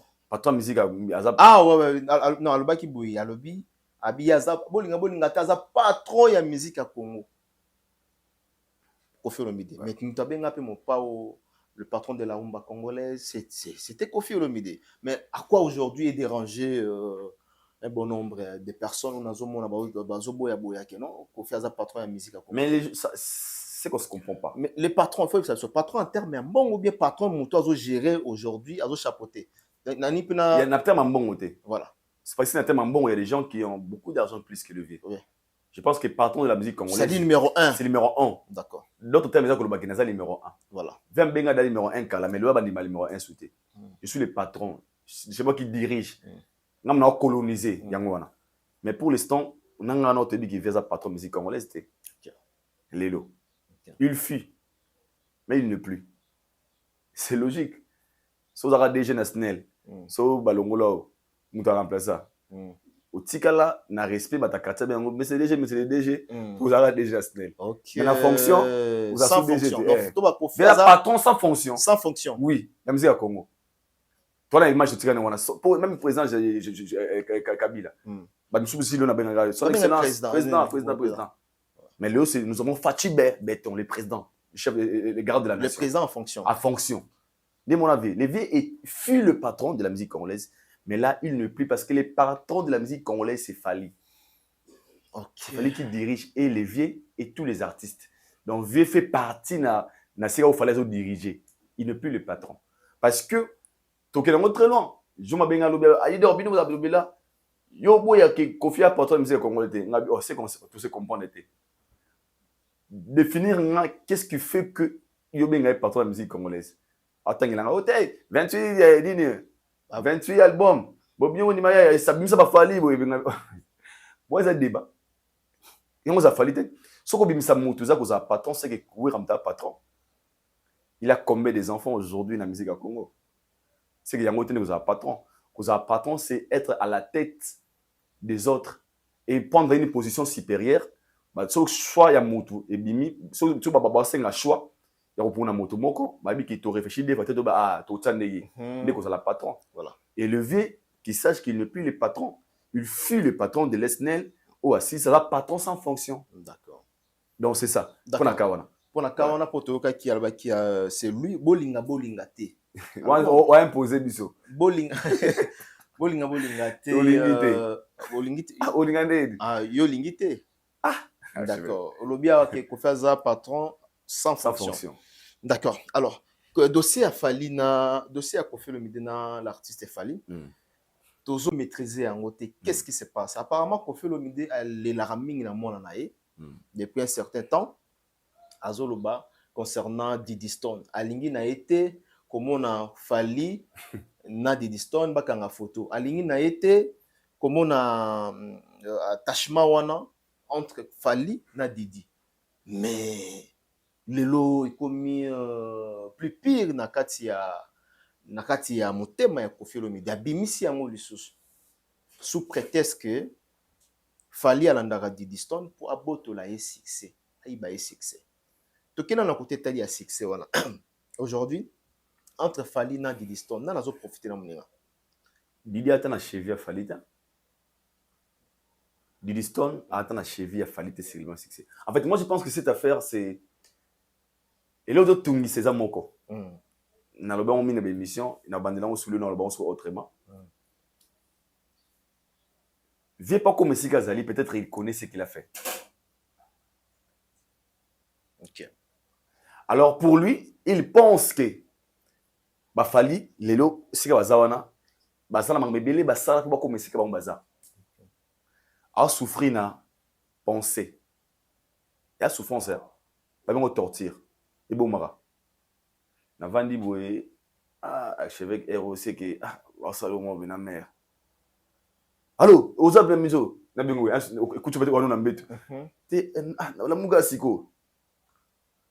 musique asa ouais non alobaki boyi alobi abi asa bolinga ta asa patron ya musique à Congo Koffi Olomide mais ntabenga pe mon pao le patron de la rumba congolaise c'était Koffi Olomide mais à quoi aujourd'hui est dérangé un bon nombre de personnes on a zomo na bazo boya ke non Koffi asa patron ya musique à Congo mais c'est qu'on se comprend pas. Mais les patrons, il faut que ça soit patron en termes mais bon ou bien patron mon toi gérer aujourd'hui à chapeauter. Il y a un terme bon côté. Voilà. C'est parce que c'est un terme bon, il y a des gens qui ont beaucoup d'argent plus que le vieux. Oui. Je pense que patron de la musique congolaise. C'est le numéro 1. C'est le numéro 1. D'accord. D'autres termes, c'est le Bakinaza numéro 1. Voilà. 20 benga da numéro 1 kala mais le bandima numéro 1 souté. Je suis le patron. C'est moi qui dirige. Nous avons colonisé yangwana. Mais pour l'instant, on a un autre qui vient patron de musique congolaise c'était Lelo. Il fuit, mais il ne plus. C'est logique. Si vous avez des jeunes nationaux, si vous avez des gens qui remplacent ça, au Tikala, na respect, mais c'est des DG, vous avez des jeunes nationaux. Mais la fonction, vous avez des DG. Mais la patron sans fonction. Sans fonction. Oui, la musique à Congo. Toi, l'image de Tikala, même le président Kabila. Son excellence, président. Mais là, nous avons Fachi Béton, le président, le chef, le garde de la nation. Le président en fonction. À fonction. De mon avis, Lévi fut le patron de la musique congolaise, mais là, il ne plus parce que le patron de la musique congolaise, c'est Fally. C'est Fally qui dirige et Lévi et tous les artistes. Donc, Lévi fait partie de la série où Fally diriger. Il n'est plus le patron. Parce que, tu es très loin. Je m'appelle Aïe Orbino, vous avez là. Yo, boya qui confie à patron de la musique congolaise. On sait qu'on tout se comprend. Définir qu'est-ce qui fait que Yobenga est patron de la musique congolaise. Attends, il a 28 albums. Bobio ni maya ça bimisa ba Fally moi ça débat. Et on a Fally te. Soko bimisa mutu za ko za patron c'est que courir comme ta patron. Il a combien des enfants aujourd'hui dans la musique à Congo? C'est que yango tene ko za patron. Ko za patron c'est être à la tête des autres et prendre une position supérieure. Soit ya mutu et bimi so tu ba ba senga choix ya ko pona moto moko ba bi ki to réfléchir des fois to ba to tsandeye dès que ça la patron voilà et le vieux qui sache qu'il n'est plus le patron il fut le patron de l'ESNEL ou assis ça va patron sans fonction d'accord donc c'est ça pour la kawana pour to ka ki alba ki c'est lui bolinga te on imposer biso bolinga te yo lingite d'accord. Olobia qui fait un patron sans fonction. D'accord. Alors, dossier à Fally dossier à Koffi Olomide l'artiste Fally. Tozo maîtriser en côté. Qu'est-ce qui se passe? Apparemment Koffi Olomide elle la raming na mona nae depuis un certain temps. Azoloba concernant Diddy Stone. Alingi na été comme on a Fally na Diddy Stone bakanga photo. Alingi na été comme on a attachement wana entre Fally na Didi. Mais lelo ikomi plus pire na kati ya motema ya Koffi Olomide abimisi yango lisusu sous prétexte que Fally alandaka Diddy Stone pour abotola ye succès ayiba ye succès tokena na côté tali ya succès wana aujourd'hui entre Fally na Diddy Stone na nazo profiter na moninga Didi ata na cheville Fally ta Diddy Stone a atteint la cheville, a fallu tellement succès. En fait, moi, je pense que cette affaire, c'est. Et là, d'autres tungi, c'est ça, mon corps. Dans le bon, on a une émission, il a abandonné, on sous le nom, on autrement. Viens pas comme Messi Gazali, peut-être il connaît ce qu'il a fait. Ok. Alors, pour lui, il pense que. Bah, Fally, Lelo, c'est que Bazawana, Bazana Mambébélé, Basala, comme Messi Gazali. A souffrir na pensée et a souffrance pas même torture et bon mara na vandi boye Ah, archevêque ROC qui ah, on salue moi ben mère. Allô, oza bien miso. Na bingo, écoute tu vas te voir nous n'embête. T'es ah, la muga siko.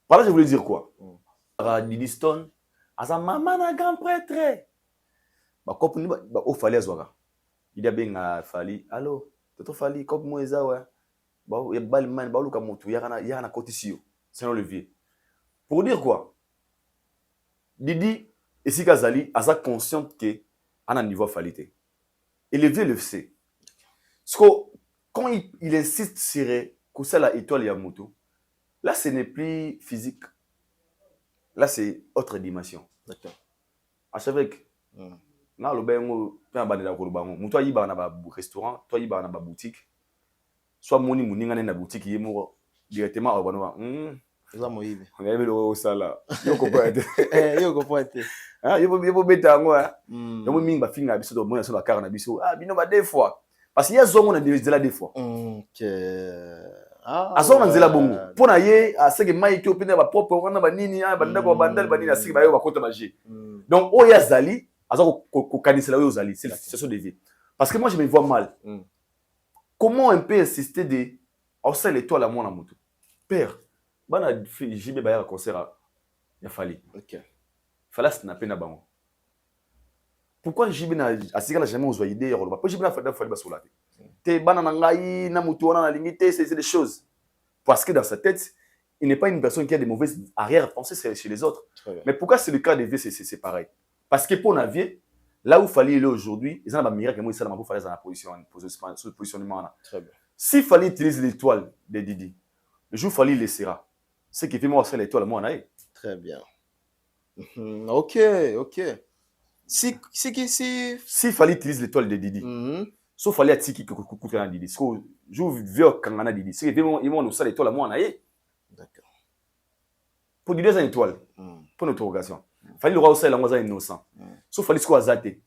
Voilà, je voulais dire quoi? Didi Stone, asa maman na grand prêtre. Ba cop ni ba o fali azwaka. Il y a bien fali. Allô, toto fali cop mo eza wa. Ba ya bal man ba luka motu ya na kotisio. C'est un levier. Pour dire quoi? Didi et si Kazali asa consciente que à un niveau falité. Et le vieux le sait. Parce que quand il insiste sur que c'est la étoile Yamoto, là ce n'est plus physique. Là c'est autre dimension. D'accord. Archevêque. Na lo bengo pe abandela ko lo bango. Muto ayiba na ba restaurant, to ayiba na ba boutique. Soit moni muninga na boutique yemo directement au banwa. Eza moyibe. Ngabe lo sala. Yo ko poete. Yo ko poete. Ah yo beta ngo ah. Yo mo minga finga biso do mona so la car na biso. Ah bino ba deux fois. Parce qu'il y a zongo na de deux fois. OK. Ah. Azonga nzela bongo. Pona ye aseke mai ki opina ba propre wana ba nini ah banda ko bandal ba nini aseke ba yo ba kota ba G. Donc oya zali ko kanisela oyo zali, c'est la situation de vie. Parce que moi je me vois mal. Comment on peut insister de au sein l'étoile à moi na moto. Père, bana JB ba ya concert ya fali. OK. Fala snapper na bango. Pourquoi JB na asika na jamais ozwa idée ya ba. Pourquoi JB na fali ba solate. Te bana na ngai na moto wana na limité, c'est des choses. Parce que dans sa tête, il n'est pas une personne qui a des mauvaises arrière-pensées chez les autres. Mais pourquoi c'est le cas de vie, c'est pareil. Parce que pour Navier, là où il fallait aller aujourd'hui, ils ont un miracle, moi, ils ont fait la positionnement. Très bien. S'il fallait utiliser l'étoile de Didi, le jour où il fallait il laissera. Ce qui fait moi faire l'étoile, moi, on a. Très bien. OK. S'il fallait utiliser l'étoile de Didi, sauf fallait être qui coûte dans Didi. Ce que je veux quand on a Didi, c'est que ils vont nous faire l'étoile, moi, on a. D'accord. Pour Didi, c'est une étoile. Pour notre interrogation. Fallait le roi aussi lango za innocent. Sauf fallait quoi azate.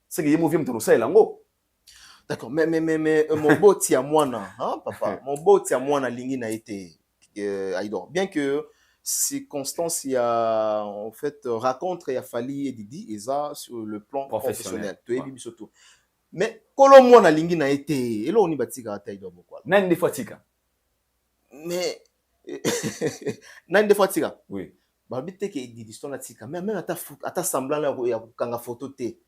C'est que yemo vient me ça lango. D'accord, mais mon beau tia mwana, hein papa, mon beau tia mwana lingi na été Aïdor. Bien que circonstance il y a en fait raconte il a fallu et Didi et ça sur le plan professionnel. Tu es bibi surtout. Mais kolo mwana lingi na été et là on y batika ata Aïdor quoi. Nani des fois tika. Mais nani des fois tika. Oui. Babite ke Didi Stone atika mais même ata semblant là ya kanga photo té.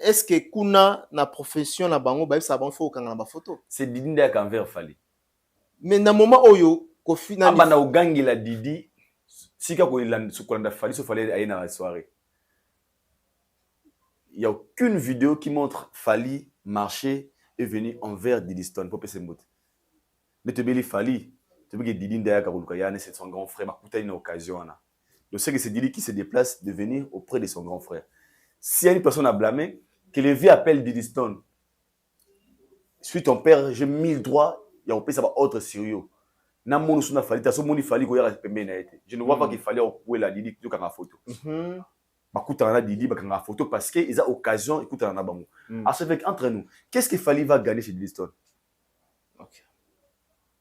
Est-ce que kuna na profession na bango ba ça bon faut kanga na ba photo? C'est Didi nda ka envers fali. Mais na moment oyo ko final aba na ugangi la Didi sika ko ilanda su kolanda fali so fali aina la soirée. Il y a aucune vidéo qui montre Fali marcher et venir envers Didi Stone pour passer mot. Mais te beli Fali tu veux que Didi nda ka kuluka yana c'est son grand frère makuta une occasion là. Je sais que c'est Didi qui se déplace de venir auprès de son grand frère. S'il y a une personne à blâmer, que le vieux appelle Didi Stone. Suis ton père, j'ai 1000 droits, il y a un peu ça va autre sérieux. Je ne vois pas qu'il fallait où la Didi qui a photo. Didi a photo parce qu'ils ont occasion écoute en abamou. Entre nous, qu'est-ce qu'il fallait va gagner chez Didi Stone? OK.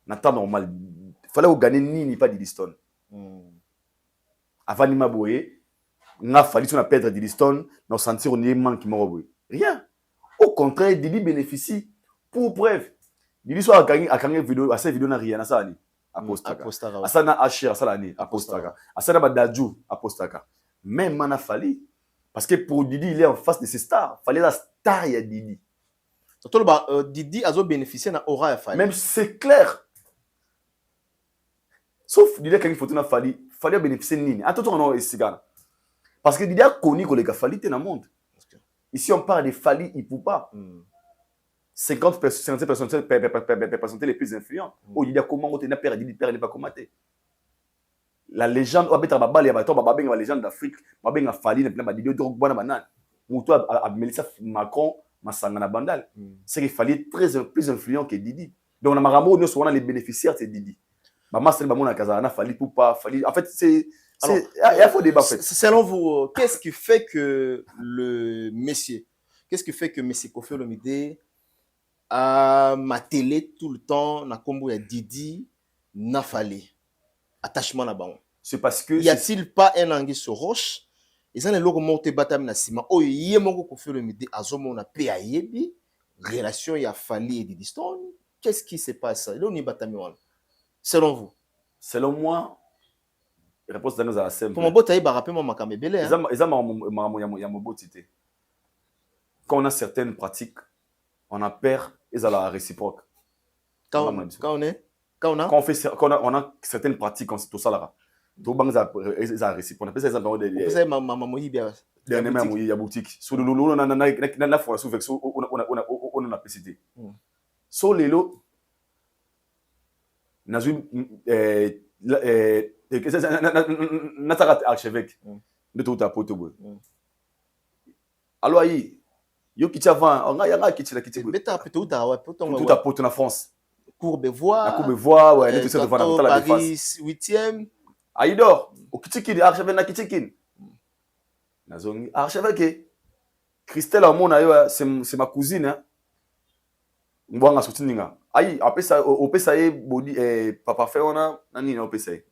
N'attends normal. Il fallait gagner ni pas Didi Stone. Avant Nima Boye, n'a fallu qu'on a perdre Didi Stone, nous sentir on est manque qui rien. Au contraire, Didi bénéficie pour preuve. Didi soit à gagner vidéo, à cette vidéo n'a rien à ça ni. Apostaka. À ça n'a Achir, à ça l'année. Apostaka. À ça n'a pas d'adjou. Apostaka. Même man a fallu. Parce que pour Didi, il est en face de ses stars. Fallait la star ya Didi. Surtout Didi a bénéficié na aura fallu. Même c'est clair. Sauf Didi quand il faut na fallu. Fallait bénéficier de nini. Attends, on a ici. Parce que Didi a connu que les gars Fali dans le monde. Ici, on parle de Fali, il ne peut pas. 50 personnes les plus influents. Oh, Didi a comment on a perdu, Didi n'est pas commenté. La légende, on va mettre la légende d'Afrique, on va mettre Fali, on va Didi Drogba na banane. Ou toi, à Mélissa Macron, Massanga na bandal. C'est qu'il fallait plus influent que Didi. Donc, on a nous sommes les bénéficiaires, c'est Didi. En fait, c'est il faut débat. Selon vous, qu'est-ce qui fait que le Messie, qu'est-ce qui fait que Messie Koffi Olomide a ma télé tout le temps na kombo ya Didi na Fali attachement là-bas? C'est parce que y a-t-il pas un anguille sur roche Ils ont les logos montés batami na sima. Oh, yé moko Koffi Olomide azomo na pe ayebi. Relation ya Fally et Diddy Stone. Qu'est-ce qui se passe? Là, on y batami wana. Selon vous? Selon moi, la réponse est dans la simple. Pour mon bot, il va rappeler mon makame belé. Quand on a certaines pratiques, on a peur et ça la réciproque. Quand on a certaines pratiques, on tout ça là. Tout banque ça réciproque. On appelle ça exemple des maman il y a boutique. Sur le lolo on a la fois sous vexo on a pécité. So lelo nazu nataka archevêque de tout à poto. Alors yo kiti avant on a kiti la kiti. Beta poto da ouais poto tout à poto na France. Courbevoie ouais tout ça devant la Paris 8e. Aïdor au kiti archevêque na kiti nazongi archevêque Christelle amona yo c'est ma cousine hein. Mbwanga soutininga ayi apesa opesa ye body papa fait ona nani na opesa ye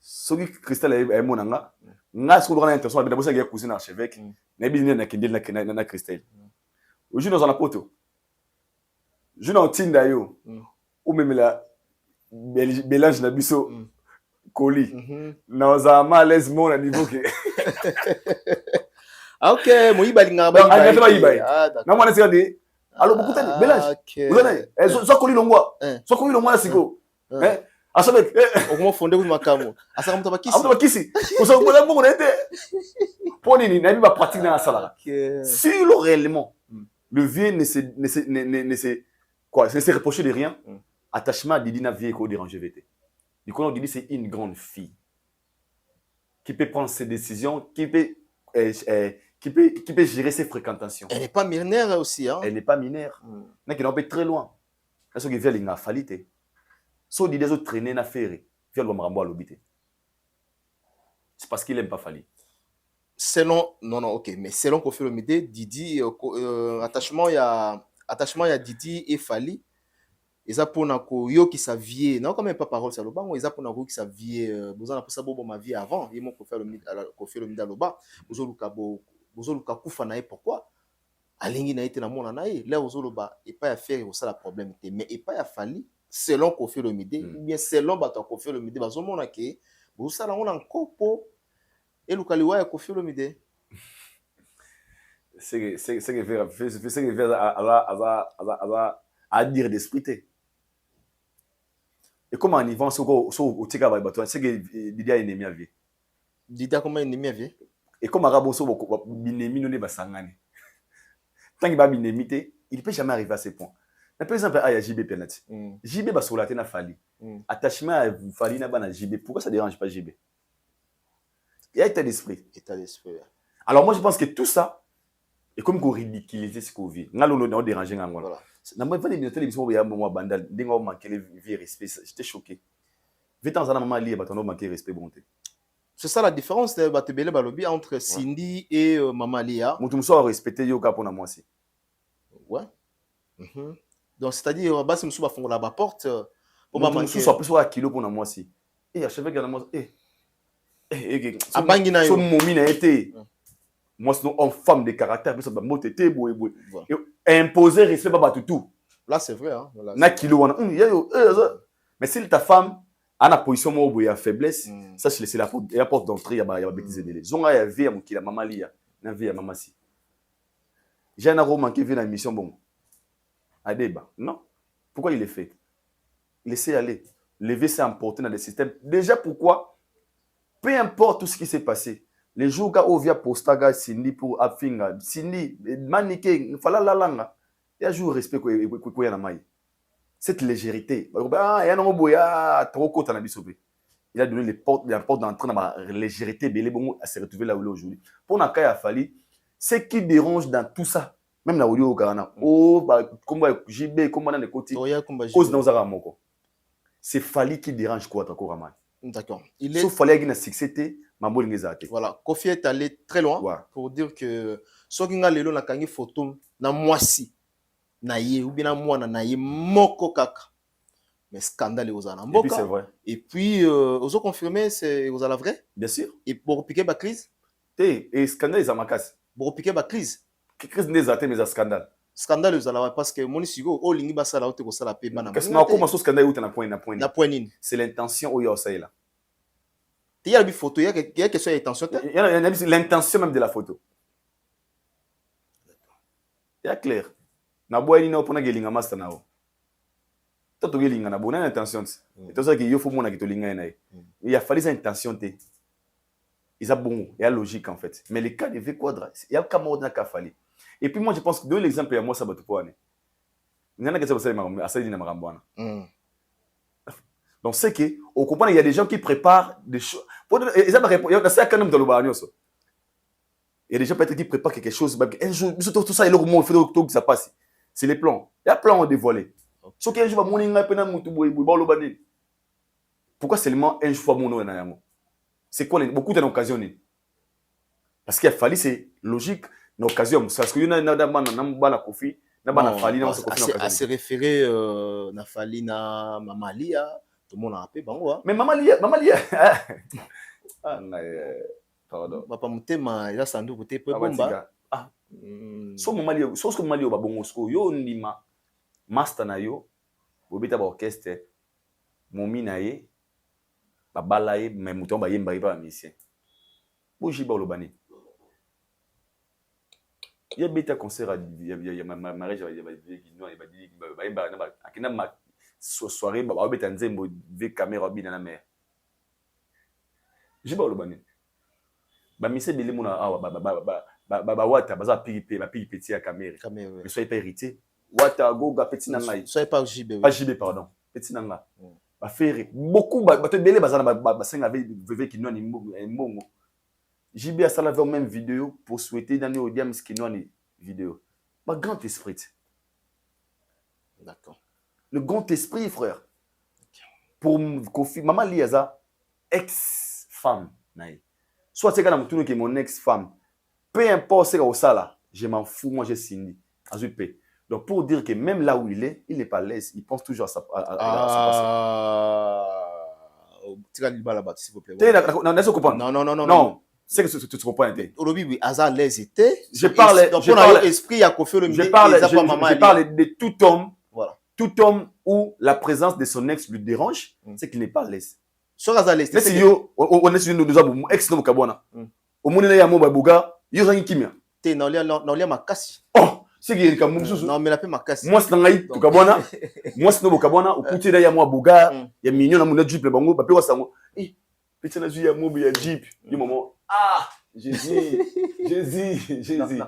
soki Christelle ay monanga nga siko na intention de bosa ya cousine archevêque na bi na kindel na Christelle oju dans na poto je na tinda yo ou même la mélange na biso Koli na za malaise mon à niveau que OK mo ibalinga ba na mwana sika de alors beaucoup de mélange vous avez so Koli longwa na siko asabek okomo fonde ku makamo asaka muto bakisi uso mona mungu na ete poni ni na bi ba pratique na sala si le réellement le vieux ne se reprocher de rien attachement à Didi na vie ko déranger VT. Du coup, on dit c'est une grande fille qui peut prendre ses décisions, qui peut gérer ses fréquentations. Elle n'est pas mineure aussi. Hein? Elle n'est pas mineure. Elle n'est pas très loin. Elle est vient à Falité. Si on dit des autres traîner na ferré, vient le Marambo à l'obité. C'est parce qu'il n'aime pas Fally. Selon, non, ok, mais selon Koffi Olomide, Didi, attachement, il y a Didi et Fally. Ils ont pour yo qui sa vie non quand même pas parole ça loba ils ont pour qui sa vie besoin na posa bobo ma vie avant ils m'ont Koffi Olomide loba bozo luka kufa na pourquoi alingi na été na mona na là bozo loba et pas à faire ça la problème mais et pas à Fally selon Koffi Olomide ou bien selon bato Koffi Olomide bazo mona ke bozo sala on en kopo et luka liwa ya Koffi Olomide c'est à dire d'esprit. Et comment on y va au tika ba bato c'est que Didi a ennemi à vie. Didi a comment ennemi à vie? Et comme arabo so binemi no ne basangane. Tant qu'il ba binemi te, il peut jamais arriver à ce point. Par exemple à JB penalty. JB ba solaté na Fally. Attachement à Fally na ba na JB. Pourquoi ça dérange pas JB? Il y a état d'esprit. Alors moi je pense que tout ça est comme qu'on ridiculiser ce qu'on vit. Ngalo no déranger ngangona. Voilà. Na moi pas de télévision ya moi bandal ndingo manquer vie respect j'étais choqué. Vite en maman li ba tono manquer respect bonté. C'est ça la différence de Batebele Balobi entre Cindy et Maman Lia. Mutu muso respecter yo ka pona moi si. Ouais. Donc c'est-à-dire basi muso ba fongola ba porte pour maman muso so plus wa kilo pona moi si. Et achevait que moi abangi na yo. So momi na été. Moi c'est une femme de caractère mais ça ba motete boy. Imposer respect pas tout. Là c'est vrai hein. Na kilo wana mais si ta femme a une position où il y a faiblesse ça c'est la porte d'entrée il y a bêtise délai zonga ya vie mon kila maman lia na vie ya maman si j'ai un roman qui vient dans mission bon à débat non pourquoi il est fait laissez aller lever c'est important dans le système déjà pourquoi peu importe tout ce qui s'est passé les jours où via postaga Cindy pour afinga Cindy maniqué fala la langa il y a jour respect quoi ya na mai cette légèreté il a donné les portes d'entrée dans la légèreté à se retrouver là où il est aujourd'hui pour Nakaya Fally ce qui dérange dans tout ça même na audio Ghana comme JB comme dans les côtés cause dans Zara moko c'est Fally qui dérange quoi encore Ramai d'accord sauf Fally qui na succès mambo ngezate voilà Koffi est allé très loin pour dire que soki nga lelo na kangi photo na mwasi na ye ou bien na mwana na ye moko kaka mais scandale aux Et puis Anamboka. c'est vrai. Et puis, aux confirmé, c'est aux la vrai. Bien sûr. Et pour piquer la crise, Et scandale, ils ont ma casse. pour piquer la crise. Crise des athées, mais un scandale. Scandale aux la parce que mon isigo, oh, lingi basa la haute ko sala pe bana. Qu'est-ce que comment ce scandale où tu as point. Na point nini. C'est l'intention où il y a ça là. Il y a une photo, il y a quelque chose d'intention. Il y a l'intention même de la photo. Il y a clair. Na boy ni na opona gelinga master na o. Toto gelinga na bona intention. Et tout ça que yo faut mona ki to linga na. Il y a fallu sa intention te. Ils a bon, il y a logique en fait. Mais les cas de V quadra, il y a camarade na ka fallu. Et puis moi je pense que deux l'exemple il y a moi ça bato poane. Ngana que ça ça ma asali na marambwana. Donc c'est que au comprendre il y a des gens qui préparent des choses. Ils ont répondu, il y a ça quand même dans le barrio ça. Il y a des gens peut-être qui préparent quelque chose. Un jour, tout ça, il faut que ça passe. C'est les plans. Il y a plans dévoilés. Sauf qu'un jour, pourquoi seulement un jour, c'est quoi beaucoup d'occasions? Parce qu'il a fallu, c'est logique, une occasion. Parce qu'il y a à se référer à Fali, à Mamalia, tout le monde a appelé. Mais Mamalia. Pardon. Papa mutema ila sandu kote pe bomba. Ah. So Mamalia, so ce que Mamalia ba bongo sko yo ndima master na yo, bobita ba orchestre, momi na ye, ba balaye, mais muton ba yemba ba musicien. Boji ba lobani. Il y a bêta concert il y a mariage il y a ba yemba na akina ma soirée ba bêta nzembo ve caméra bina na mer. Jiba lobani. Ba mise bele mona awa ba wata baza pigi petit à caméra. Mais soyez pas irrité. Wata goga petit na ngai. Soyez pas JB. Pas JB pardon. Petit na nga. Ba faire beaucoup ba te bele baza na ba senga veve ki noni mbongo. JB a sala même vidéo pour souhaiter dans les audiences qui noni vidéo. Ba grand esprit. D'accord. Le grand esprit frère. Pour Kofi maman Liaza ex-femme naï. Soit c'est quand qui est mon ex-femme. Peu importe ce qu'il y a, je m'en fous, moi j'ai signé. Donc pour dire que même là où il n'est pas l'aise, il pense toujours à sa s'il vous plaît. Non. C'est que tu comprends. Aujourd'hui, oui, Aza l'aise était. Je parle de tout homme. Voilà. Tout homme où la présence de son ex lui dérange, c'est qu'il n'est pas l'aise. Sur Azalès, c'est yo on est sur nous avons ex no kabona au monde ya mo babuga yo zangi kimia te na lia makasi oh c'est que ka mususu non mais la pe makasi moi c'est ngai to kabona moi c'est no kabona au kuti ya mo buga ya minyo na mona jeep le bango ba pe wa sango eh petit na ya mo ya jeep yo maman ah Jésus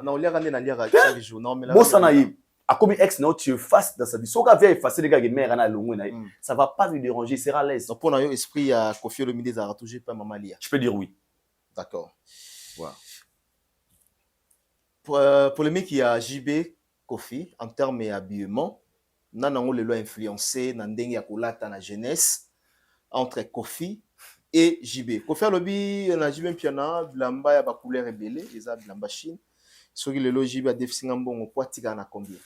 na lia rande na lia chaque jour non mais la bossa na yi a comme ex non tu effaces dans sa vie so ka vient effacer les gars qui mère na longo na ça va pas lui déranger, il sera à l'aise. Donc pour un esprit à Kofi Olomide ça a toujours pas Mamalia. Je peux dire oui. D'accord. Voilà. Pour le mec qui a JB Kofi en termes d'habillement, nanango le loi influencé nandenge ya kolata na jeunesse entre Kofi et JB. Kofi alobi na JB piana blamba ya ba couleur rebelle, eza blamba Chine. Soki le JB a déficit mbongo poitika na combien?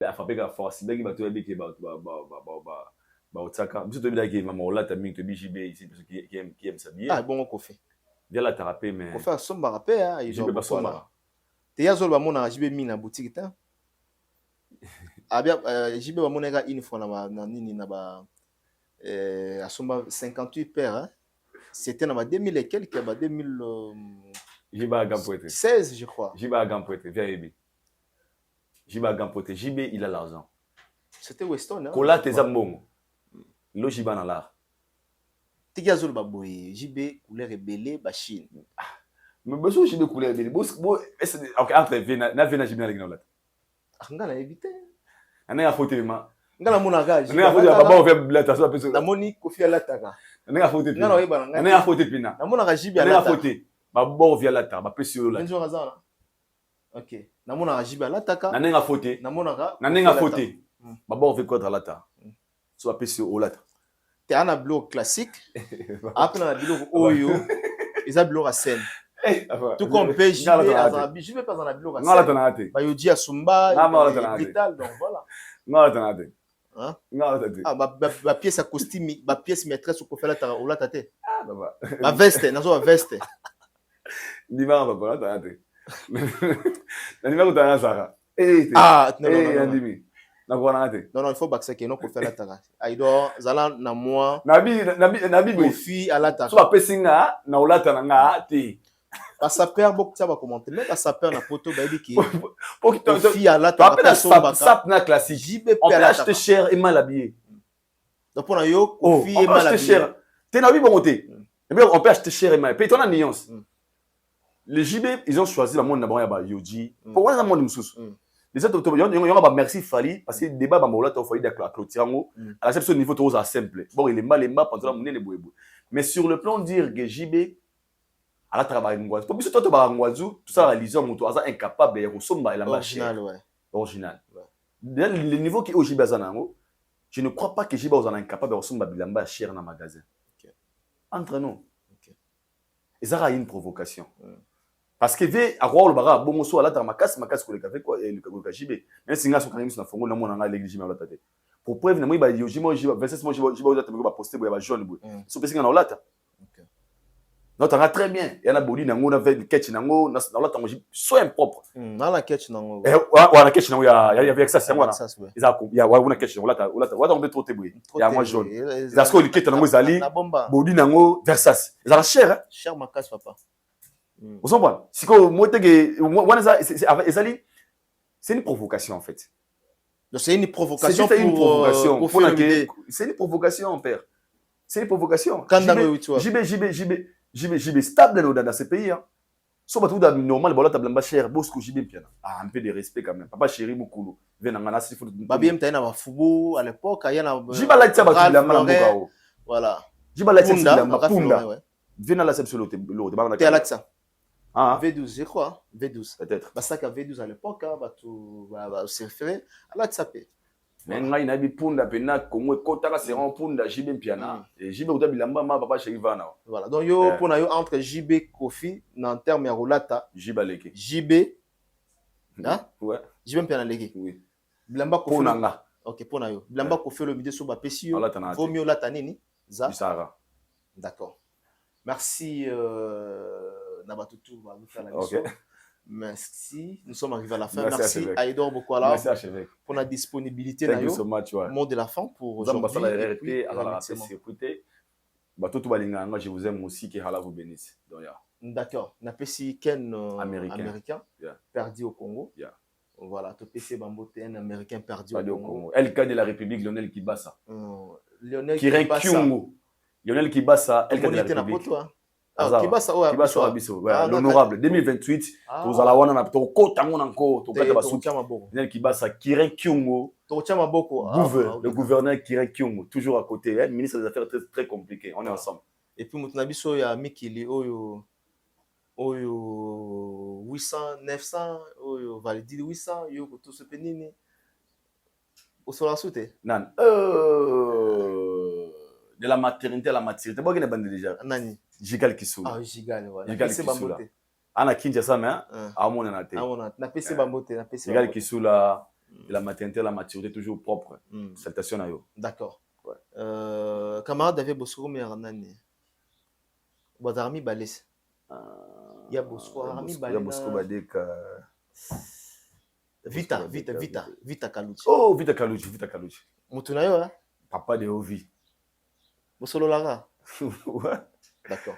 La fabrique a force bien qui va tout bien otaka biso to bila ki mama olata mingi to BJB ici parce qui aime s'habiller. Ah bon Kofi. Bien la thérapie mais Kofi somba rapé hein, il doit pas somba. Te yazo ba mona JB mi na boutique ta. Ah bien JB ba mona ga une fois na nini na ba à somba 58 paires hein. C'était dans 2000 et quelques ba 2000 JB a gampoté. 16 je crois. JB a gampoté, viens Ebi. JB a gampoté, JB il a l'argent. C'était Weston hein. Kola tes ambongo. Lo JB na l'art. Tiki azolo ba boye, JB couleur rebelle ba Chine. Mais besoin JB couleur rebelle. Bo OK entre na JB na l'ignolat. Ngala éviter. Ana a photo ma. Ngala mona ga. Ana a photo baba o fait blata so peso. Na moni Kofi alataka. Ana a photo pina. Ngala oyeba nga. Ana a photo pina. Na mona ga JB alataka. Ana a photo. Ba bo via lata, ba peso la. Njo razana. OK. Na mona ga JB alataka. Na nga photo. Na mona ga. Na nga photo. Ba bo fait quoi lata. So ba peso o lata. T'es un bleu classique. Après un bleu oyo, ils ont bleu à scène. Tout comme PJ, je vais pas dans la bleu à scène. Bah yo dit à Sumba, vital donc voilà. Non attendez. Hein? Nga tate. Ah, ma pièce à costume, ma pièce maîtresse au faire la ou la tate. Ah baba. Ma veste, nazo ma veste. Ndima baba la tate. Ndima ko tana saka. Ah, non non non. Ndimi. Na ko na tate. Non non, il faut baxer que non ko faire la tara. Aido zala na moi. Nabi Ko fi à la tara. So ba pesinga na olata na nga ti. Ba saper beaucoup ça va commenter. Mais ba saper na poto ba bi ki. Pour que Ko fi à la tara. Après sap na classique. JB On peut acheter cher et mal habillé. Donc pour yo ko fi et mal habillé. Cher. T'es na bi bon côté. Et bien on peut acheter cher et mal. Puis ton nuance. Les JB, ils ont choisi la monde d'abord ya Yoji. Pourquoi la monde mususu? Les autres il y a merci Fali parce que débat ba mola to foyer d'accord clôturango à la niveau trop simple. Bon il est mal pendant la les boyebo. Mais sur le plan dire que JB à la travail ngwazu. Pour biso to ba ngwazu tout ça réaliser moto asa incapable ya kosomba la machine original. Dans le niveau qui au JB azanango, je ne crois pas que JB ozana incapable de kosomba bilamba cher dans magasin. Entre nous. Et ça a une provocation. Parce que ve akwa le baga bongo so ala ta makasi ko le café quoi le JB mais singa so kanimi na fongo na mona nga l'église ma lata te pour preuve na moi ba yoji mo jiba 27 mo jiba za te ba poster boya ba jaune boy so pesinga na lata non t'as très bien y en a body na ngona ve ketch na ngo na lata mo so impropre na la ketch na ngo wa na ketch na ya avec ça c'est moi ils a ya wa na ketch na lata on peut trop te boy ya moi jaune ils a ce que le ketch na ngo zali body na ngo Versace ils a cher cher makasi papa. Vous comprenez? C'est une provocation en fait. C'est une provocation. C'est une provocation. C'est une provocation, père. C'est une provocation. JB stable dans ce pays. So tout normal, voilà ta blamba cher, bosco JB bien. Ah un peu de respect quand même. Papa chéri beaucoup. Viens na si faut. Babi mta na fubu à l'époque, il y a JB la tia ba blamba na ngo. Voilà. JB la tia blamba punda. Viens na la sepse l'autre. T'es à l'accent. Ah. V12, je crois. V12. Peut-être. Parce que V12 à l'époque, va se référer à la tsapé. Mais ngai na bi punda pena Congo kotaka c'est un punda JB piana et JB uta bilamba ma papa chéri vana. Voilà. Donc yo pour na yo entre JB Kofi en terme ya rolata JB leke. JB hein? Ouais. JB piana leke. Oui. Bilamba Kofi. Ponanga. OK, pour na yo. Bilamba Kofi le midi so ba pesi yo. Vaut mieux lata nini? Za. Sara. D'accord. Merci Nabatutu va nous faire la mission. Merci. Nous sommes arrivés à la fin. Merci Aïdor Bokwala. Merci Archevêque. Pour la disponibilité. Thank you so much. Mot de la fin pour aujourd'hui. Je vous aime aussi. Que Allah vous bénisse. D'accord. Napesi Ken américain perdu au Congo. Voilà. Topesi Bambote un américain perdu au Congo. LK de la République Lionel Kibasa. Lionel Kibasa. Lionel Kibasa. LK de la République. Kibasa Abiso, l'honorable 2028, tous à la wana na to kota ngona nko to kata basuki. Lionel Kibasa Kirin Kyungo, le gouverneur Kirin Kyungo, toujours à côté, ministre des Affaires très compliqué, on est ensemble. Et puis mutuna biso ya Mikili oyo 800 900 oyo validi 800 yo ko to se penini. Au sola soute. Nan. De la maternité à la maturité. Bon, il y a une bande déjà. Nani? Jigal Kissoula. Ah, Jigal, voilà. Jigal Kissoula. Ana Kinshasa, mais à mon anaté. À mon anaté. Na PC Bambote, na PC. Jigal Kissoula, de la maternité à la maturité, toujours propre. Salutations à eux. D'accord. Camarade David Bosco, mais Nani. Bodarmi Balès. Il y a Bosco, Arami Balès. Il y a Bosco Badek. Vita Kalouchi. Oh, Vita Kalouchi. Moutunayo, hein? Papa de Ovi. Bosolo Lara. Ouais. D'accord.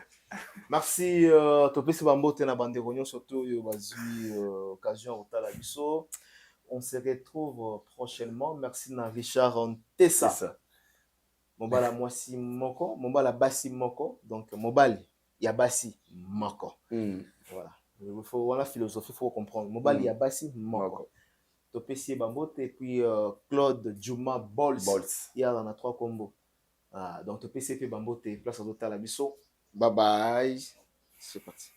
Merci. Topesi Bambote na bande réunion surtout occasion au Talabiso. On se retrouve prochainement. Merci na Richard Ntessa. Mobala Mwasi Moko, Mobala Bassi Moko. Donc Mobali Yabassi Moko. Voilà. Il faut la philosophie, il faut comprendre. Mobali Yabassi Moko. Topesi Bambote et puis Claude Juma Bols. Il y a 3 combos. Ah, donc, tu peux essayer de Bambote, place à l'hôtel à Bisso. Bye bye. C'est parti.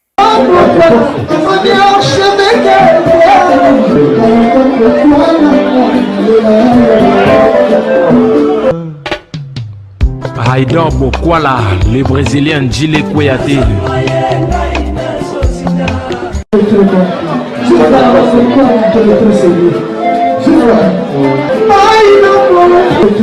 Aïdor Bokwala, le Brésilien Djile Kouyaté. Je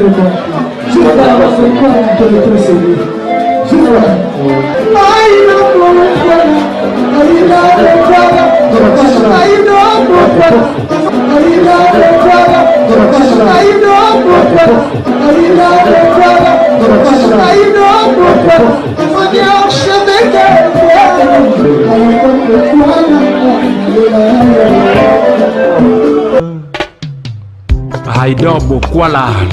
Haïdor Bokwala.